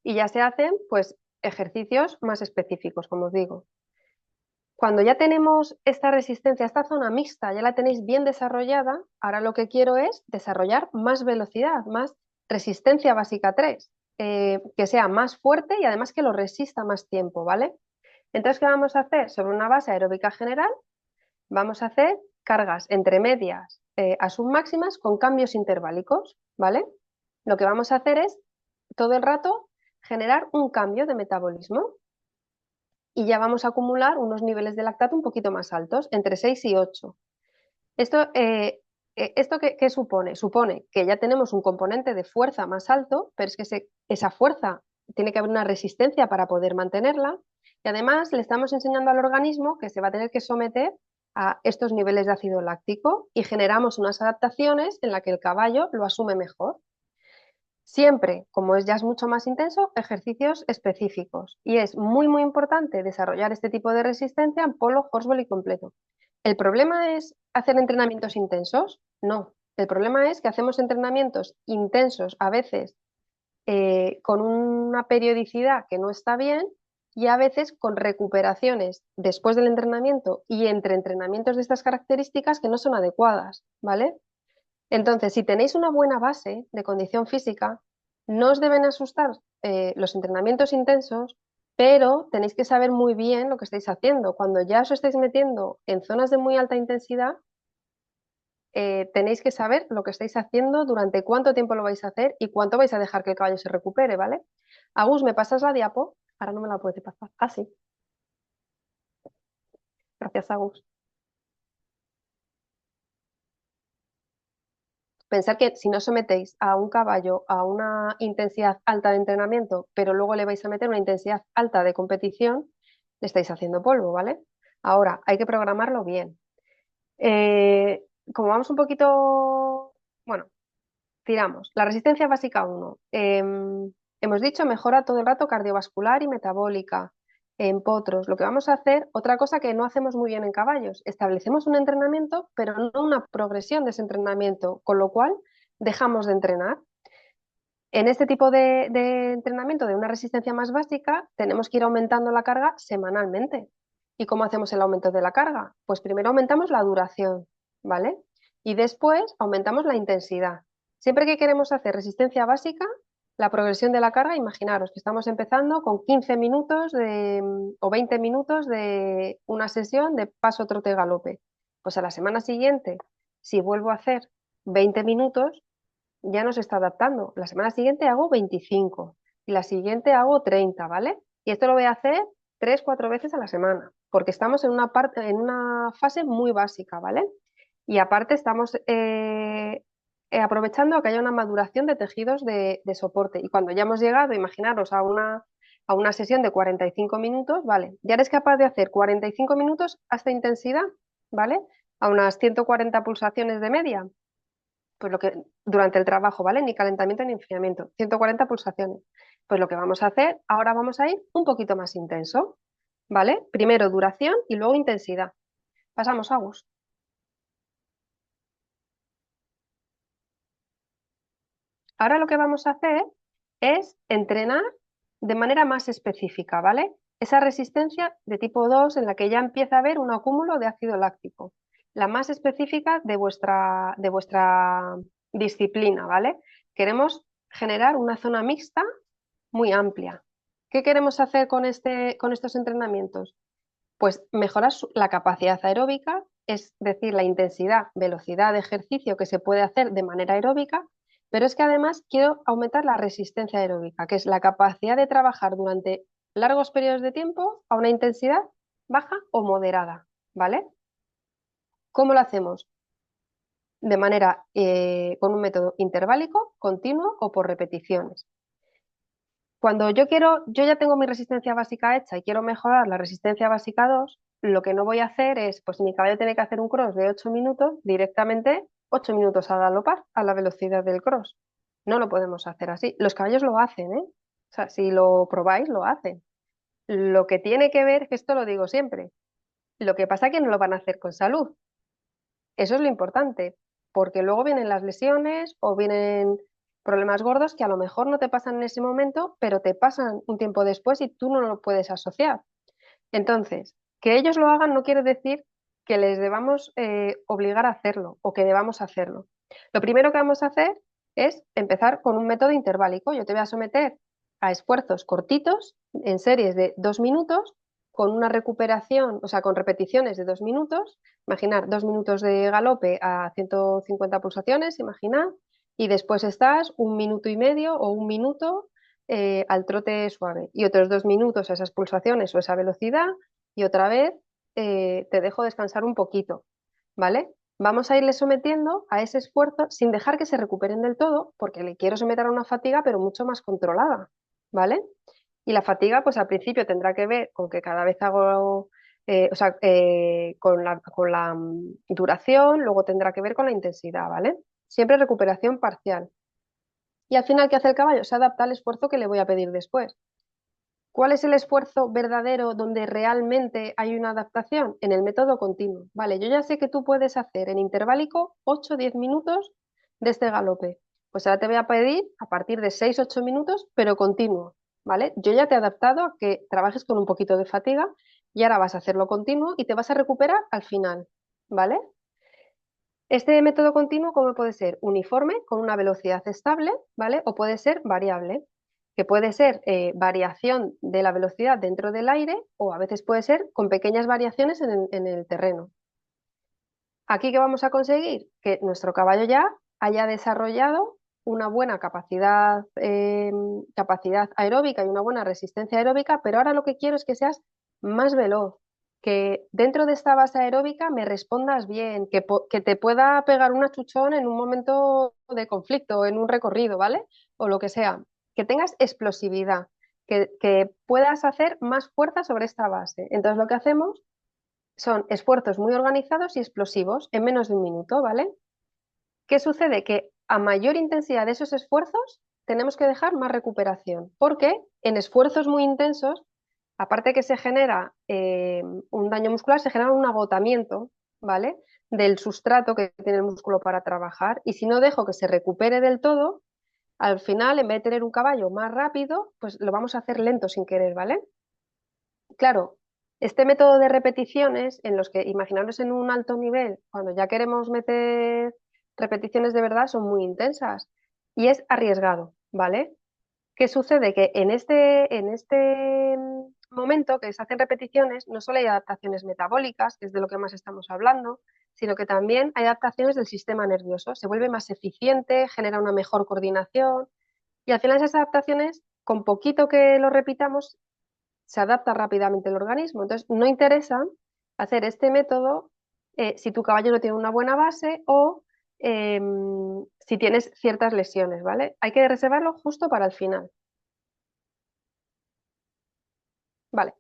Y ya se hacen, pues, ejercicios más específicos, como os digo. Cuando ya tenemos esta resistencia, esta zona mixta, ya la tenéis bien desarrollada, ahora lo que quiero es desarrollar más velocidad, más resistencia básica 3, que sea más fuerte y además que lo resista más tiempo, ¿vale? Entonces, ¿qué vamos a hacer? Sobre una base aeróbica general, vamos a hacer cargas entre medias a submáximas con cambios interválicos, ¿vale? Lo que vamos a hacer es todo el rato generar un cambio de metabolismo y ya vamos a acumular unos niveles de lactato un poquito más altos, entre 6 y 8. ¿Esto qué supone? Supone que ya tenemos un componente de fuerza más alto, pero es que esa fuerza tiene que haber una resistencia para poder mantenerla y además le estamos enseñando al organismo que se va a tener que someter a estos niveles de ácido láctico y generamos unas adaptaciones en las que el caballo lo asume mejor. Siempre, como ya es mucho más intenso, ejercicios específicos. Y es muy, muy importante desarrollar este tipo de resistencia en polo, horseball y completo. ¿El problema es hacer entrenamientos intensos? No. El problema es que hacemos entrenamientos intensos a veces con una periodicidad que no está bien y a veces con recuperaciones después del entrenamiento y entre entrenamientos de estas características que no son adecuadas, ¿vale? Entonces, si tenéis una buena base de condición física, no os deben asustar los entrenamientos intensos, pero tenéis que saber muy bien lo que estáis haciendo. Cuando ya os estáis metiendo en zonas de muy alta intensidad, tenéis que saber lo que estáis haciendo, durante cuánto tiempo lo vais a hacer y cuánto vais a dejar que el caballo se recupere, ¿vale? Agus, ¿me pasas la diapo? Ahora no me la puedes pasar. Ah, sí. Gracias, Agus. Pensar que si no sometéis a un caballo a una intensidad alta de entrenamiento, pero luego le vais a meter una intensidad alta de competición, le estáis haciendo polvo, ¿vale? Ahora, hay que programarlo bien. Como vamos un poquito, bueno, tiramos. La resistencia básica 1. Hemos dicho mejora todo el rato cardiovascular y metabólica en potros. Lo que vamos a hacer, otra cosa que no hacemos muy bien en caballos, establecemos un entrenamiento, pero no una progresión de ese entrenamiento, con lo cual dejamos de entrenar. En este tipo de entrenamiento de una resistencia más básica, tenemos que ir aumentando la carga semanalmente. ¿Y cómo hacemos el aumento de la carga? Pues primero aumentamos la duración, ¿vale? Y después aumentamos la intensidad. Siempre que queremos hacer resistencia básica, La progresión de la carga, imaginaros que estamos empezando con 15 minutos o 20 minutos de una sesión de paso, trote, galope. Pues a la semana siguiente, si vuelvo a hacer 20 minutos, ya no se está adaptando. La semana siguiente hago 25 y la siguiente hago 30, ¿vale? Y esto lo voy a hacer 3, 4 veces a la semana, porque estamos en una fase muy básica, ¿vale? Y aparte estamos aprovechando que haya una maduración de tejidos de soporte. Y cuando ya hemos llegado, imaginaros, a una sesión de 45 minutos, ¿vale? Ya eres capaz de hacer 45 minutos a esta intensidad, ¿vale? A unas 140 pulsaciones de media, pues lo que durante el trabajo, ¿vale? Ni calentamiento ni enfriamiento, 140 pulsaciones. Pues lo que vamos a hacer, ahora vamos a ir un poquito más intenso, ¿vale? Primero duración y luego intensidad. Pasamos a Gus. Ahora lo que vamos a hacer es entrenar de manera más específica, ¿vale? Esa resistencia de tipo 2 en la que ya empieza a haber un acúmulo de ácido láctico, la más específica de vuestra disciplina, ¿vale? Queremos generar una zona mixta muy amplia. ¿Qué queremos hacer con estos entrenamientos? Pues mejorar la capacidad aeróbica, es decir, la intensidad, velocidad de ejercicio que se puede hacer de manera aeróbica, pero es que además quiero aumentar la resistencia aeróbica, que es la capacidad de trabajar durante largos periodos de tiempo a una intensidad baja o moderada, ¿vale? ¿Cómo lo hacemos? De manera con un método interválico, continuo o por repeticiones. Cuando yo ya tengo mi resistencia básica hecha y quiero mejorar la resistencia básica 2, lo que no voy a hacer es, pues si mi caballo tiene que hacer un cross de 8 minutos, directamente 8 minutos a galopar a la velocidad del cross. No lo podemos hacer así. Los caballos lo hacen, ¿eh? O sea, si lo probáis, lo hacen. Lo que tiene que ver, que esto lo digo siempre, lo que pasa es que no lo van a hacer con salud. Eso es lo importante, porque luego vienen las lesiones o vienen problemas gordos que a lo mejor no te pasan en ese momento, pero te pasan un tiempo después y tú no lo puedes asociar. Entonces, que ellos lo hagan no quiere decir que les debamos obligar a hacerlo o que debamos hacerlo. Lo primero que vamos a hacer es empezar con un método interválico. Yo te voy a someter a esfuerzos cortitos en series de 2 minutos con una recuperación, o sea, con repeticiones de 2 minutos. Imaginar 2 minutos de galope a 150 pulsaciones, imaginar, y después estás 1 minuto y medio o 1 minuto al trote suave y otros 2 minutos a esas pulsaciones o esa velocidad y otra vez te dejo descansar un poquito, ¿vale? Vamos a irle sometiendo a ese esfuerzo sin dejar que se recuperen del todo porque le quiero someter a una fatiga pero mucho más controlada, ¿vale? Y la fatiga pues al principio tendrá que ver con que cada vez hago... o sea, con la duración, luego tendrá que ver con la intensidad, ¿vale? Siempre recuperación parcial. Y al final, ¿qué hace el caballo? Se adapta al esfuerzo que le voy a pedir después. ¿Cuál es el esfuerzo verdadero donde realmente hay una adaptación? En el método continuo. Vale, yo ya sé que tú puedes hacer en interválico 8-10 minutos de este galope. Pues ahora te voy a pedir a partir de 6-8 minutos, pero continuo. ¿Vale? Yo ya te he adaptado a que trabajes con un poquito de fatiga y ahora vas a hacerlo continuo y te vas a recuperar al final. ¿Vale? Este método continuo, ¿cómo puede ser? Uniforme, con una velocidad estable, ¿vale? O puede ser variable, que puede ser variación de la velocidad dentro del aire o a veces puede ser con pequeñas variaciones en el terreno. Aquí, ¿qué vamos a conseguir? Que nuestro caballo ya haya desarrollado una buena capacidad aeróbica y una buena resistencia aeróbica, pero ahora lo que quiero es que seas más veloz, que dentro de esta base aeróbica me respondas bien, que te pueda pegar un achuchón en un momento de conflicto, en un recorrido, ¿vale? O lo que sea, que tengas explosividad, que puedas hacer más fuerza sobre esta base. Entonces lo que hacemos son esfuerzos muy organizados y explosivos en menos de un minuto, ¿vale? ¿Qué sucede? Que a mayor intensidad de esos esfuerzos tenemos que dejar más recuperación, porque en esfuerzos muy intensos, aparte que se genera un daño muscular, se genera un agotamiento, ¿vale? Del sustrato que tiene el músculo para trabajar, y si no dejo que se recupere del todo, al final, en vez de tener un caballo más rápido, pues lo vamos a hacer lento sin querer, ¿vale? Claro, este método de repeticiones en los que imaginaros en un alto nivel, cuando ya queremos meter repeticiones de verdad, son muy intensas y es arriesgado, ¿vale? ¿Qué sucede? Que en este momento que se hacen repeticiones, no solo hay adaptaciones metabólicas, que es de lo que más estamos hablando, sino que también hay adaptaciones del sistema nervioso. Se vuelve más eficiente, genera una mejor coordinación y al final esas adaptaciones, con poquito que lo repitamos, se adapta rápidamente el organismo. Entonces, no interesa hacer este método si tu caballo no tiene una buena base o si tienes ciertas lesiones, ¿vale? Hay que reservarlo justo para el final. Vale.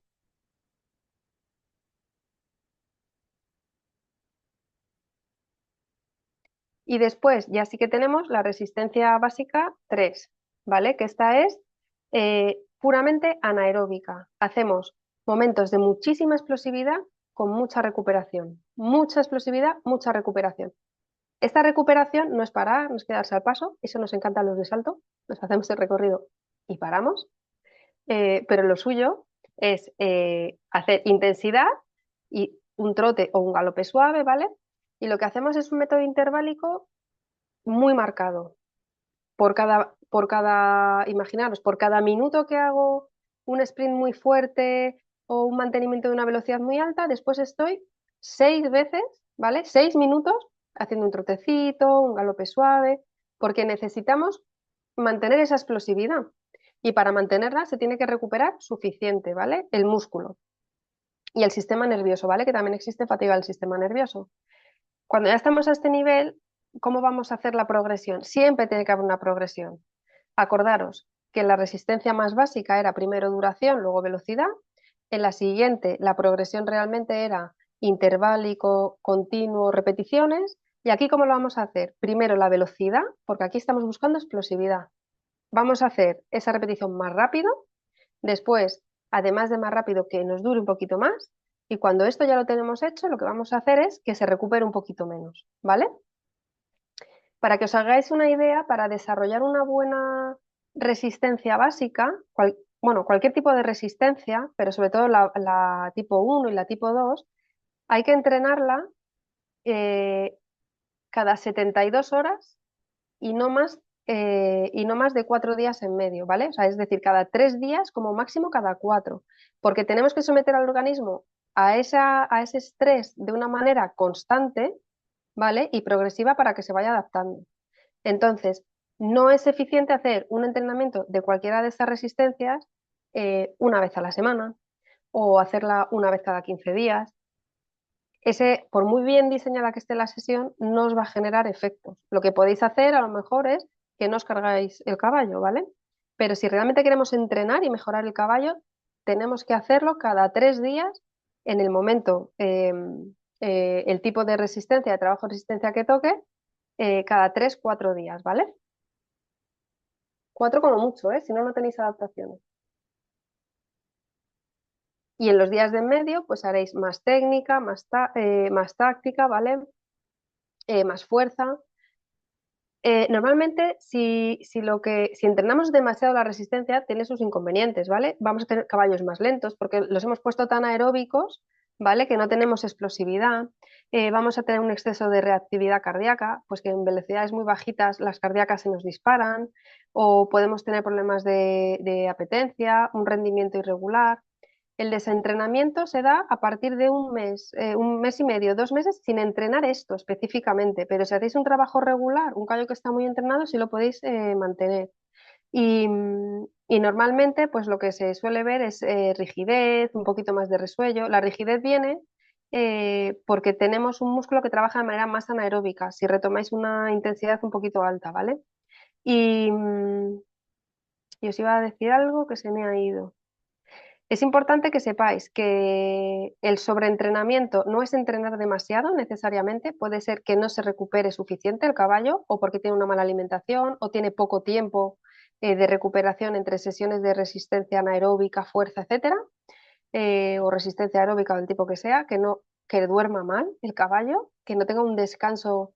Y después ya sí que tenemos la resistencia básica 3, ¿vale? Que esta es puramente anaeróbica. Hacemos momentos de muchísima explosividad con mucha recuperación. Mucha explosividad, mucha recuperación. Esta recuperación no es parar, no es quedarse al paso, eso nos encanta a los de salto, nos hacemos el recorrido y paramos, pero lo suyo es hacer intensidad y un trote o un galope suave, ¿vale? Y lo que hacemos es un método interválico muy marcado. Imaginaros, por cada minuto que hago un sprint muy fuerte o un mantenimiento de una velocidad muy alta, después estoy 6 veces, ¿vale? 6 minutos haciendo un trotecito, un galope suave, porque necesitamos mantener esa explosividad. Y para mantenerla se tiene que recuperar suficiente, ¿vale? El músculo y el sistema nervioso, ¿vale? Que también existe fatiga del sistema nervioso. Cuando ya estamos a este nivel, ¿cómo vamos a hacer la progresión? Siempre tiene que haber una progresión. Acordaros que la resistencia más básica era primero duración, luego velocidad. En la siguiente, la progresión realmente era interválico, continuo, repeticiones. Y aquí, ¿cómo lo vamos a hacer? Primero la velocidad, porque aquí estamos buscando explosividad. Vamos a hacer esa repetición más rápido. Después, además de más rápido, que nos dure un poquito más. Y cuando esto ya lo tenemos hecho, lo que vamos a hacer es que se recupere un poquito menos, ¿vale? Para que os hagáis una idea, para desarrollar una buena resistencia básica, bueno, cualquier tipo de resistencia, pero sobre todo la tipo 1 y la tipo 2, hay que entrenarla eh, cada 72 horas y no más de 4 días en medio, ¿vale? O sea, es decir, cada 3 días, como máximo cada 4, porque tenemos que someter al organismo a ese estrés de una manera constante, ¿vale? Y progresiva para que se vaya adaptando. Entonces, no es eficiente hacer un entrenamiento de cualquiera de estas resistencias una vez a la semana o hacerla una vez cada 15 días. Por muy bien diseñada que esté la sesión, no os va a generar efectos. Lo que podéis hacer a lo mejor es que no os cargáis el caballo, ¿vale? Pero si realmente queremos entrenar y mejorar el caballo, tenemos que hacerlo cada 3 días en el momento, el tipo de resistencia, de trabajo de resistencia que toque, cada 3, 4 días, ¿vale? 4 como mucho, ¿eh? Si no, no tenéis adaptaciones. Y en los días de en medio, pues haréis más técnica, más táctica, ¿vale? Más fuerza. Normalmente, si entrenamos demasiado la resistencia, tiene sus inconvenientes, ¿vale? Vamos a tener caballos más lentos porque los hemos puesto tan aeróbicos, ¿vale? Que no tenemos explosividad. Vamos a tener un exceso de reactividad cardíaca, pues que en velocidades muy bajitas las cardíacas se nos disparan, o podemos tener problemas de apetencia, un rendimiento irregular. El desentrenamiento se da a partir de un mes y medio, 2 meses sin entrenar esto específicamente, pero si hacéis un trabajo regular, un callo que está muy entrenado, sí lo podéis mantener. Y normalmente, pues lo que se suele ver es rigidez, un poquito más de resuello. La rigidez viene porque tenemos un músculo que trabaja de manera más anaeróbica, si retomáis una intensidad un poquito alta, ¿vale? Y, mm, y os iba a decir algo que se me ha ido. Es importante que sepáis que el sobreentrenamiento no es entrenar demasiado necesariamente, puede ser que no se recupere suficiente el caballo o porque tiene una mala alimentación o tiene poco tiempo de recuperación entre sesiones de resistencia anaeróbica, fuerza, etcétera, o resistencia aeróbica del tipo que sea, que duerma mal el caballo, que no tenga un descanso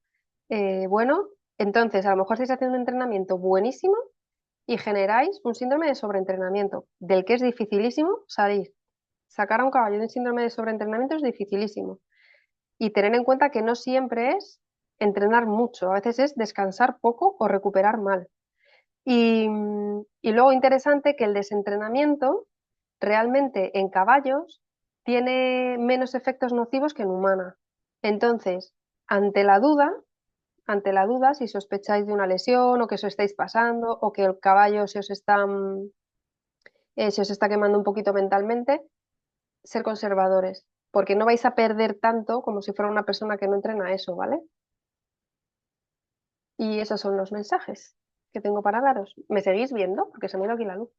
bueno. Entonces, a lo mejor estáis haciendo un entrenamiento buenísimo y generáis un síndrome de sobreentrenamiento, del que es dificilísimo salir. Sacar a un caballo de un síndrome de sobreentrenamiento es dificilísimo. Y tener en cuenta que no siempre es entrenar mucho, a veces es descansar poco o recuperar mal. Y luego interesante que el desentrenamiento realmente en caballos tiene menos efectos nocivos que en humana. Entonces, ante la duda, ante la duda, si sospecháis de una lesión o que os estáis pasando o que el caballo se os está quemando un poquito mentalmente, ser conservadores, porque no vais a perder tanto como si fuera una persona que no entrena eso, ¿vale? Y esos son los mensajes que tengo para daros. ¿Me seguís viendo? Porque se me ha ido aquí la luz.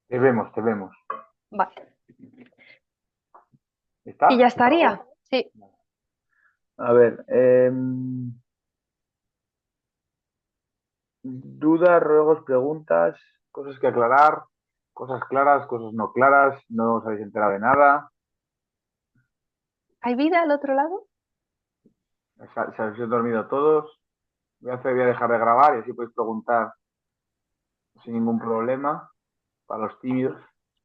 Te vemos, te vemos. Vale. Y ya ¿Está? estaría. Sí. A ver, dudas, ruegos, preguntas, cosas que aclarar, cosas claras, cosas no claras, no os habéis enterado de nada, ¿Hay vida al otro lado? se habéis dormido todos. Voy a dejar de grabar y así podéis preguntar sin ningún problema para los tímidos.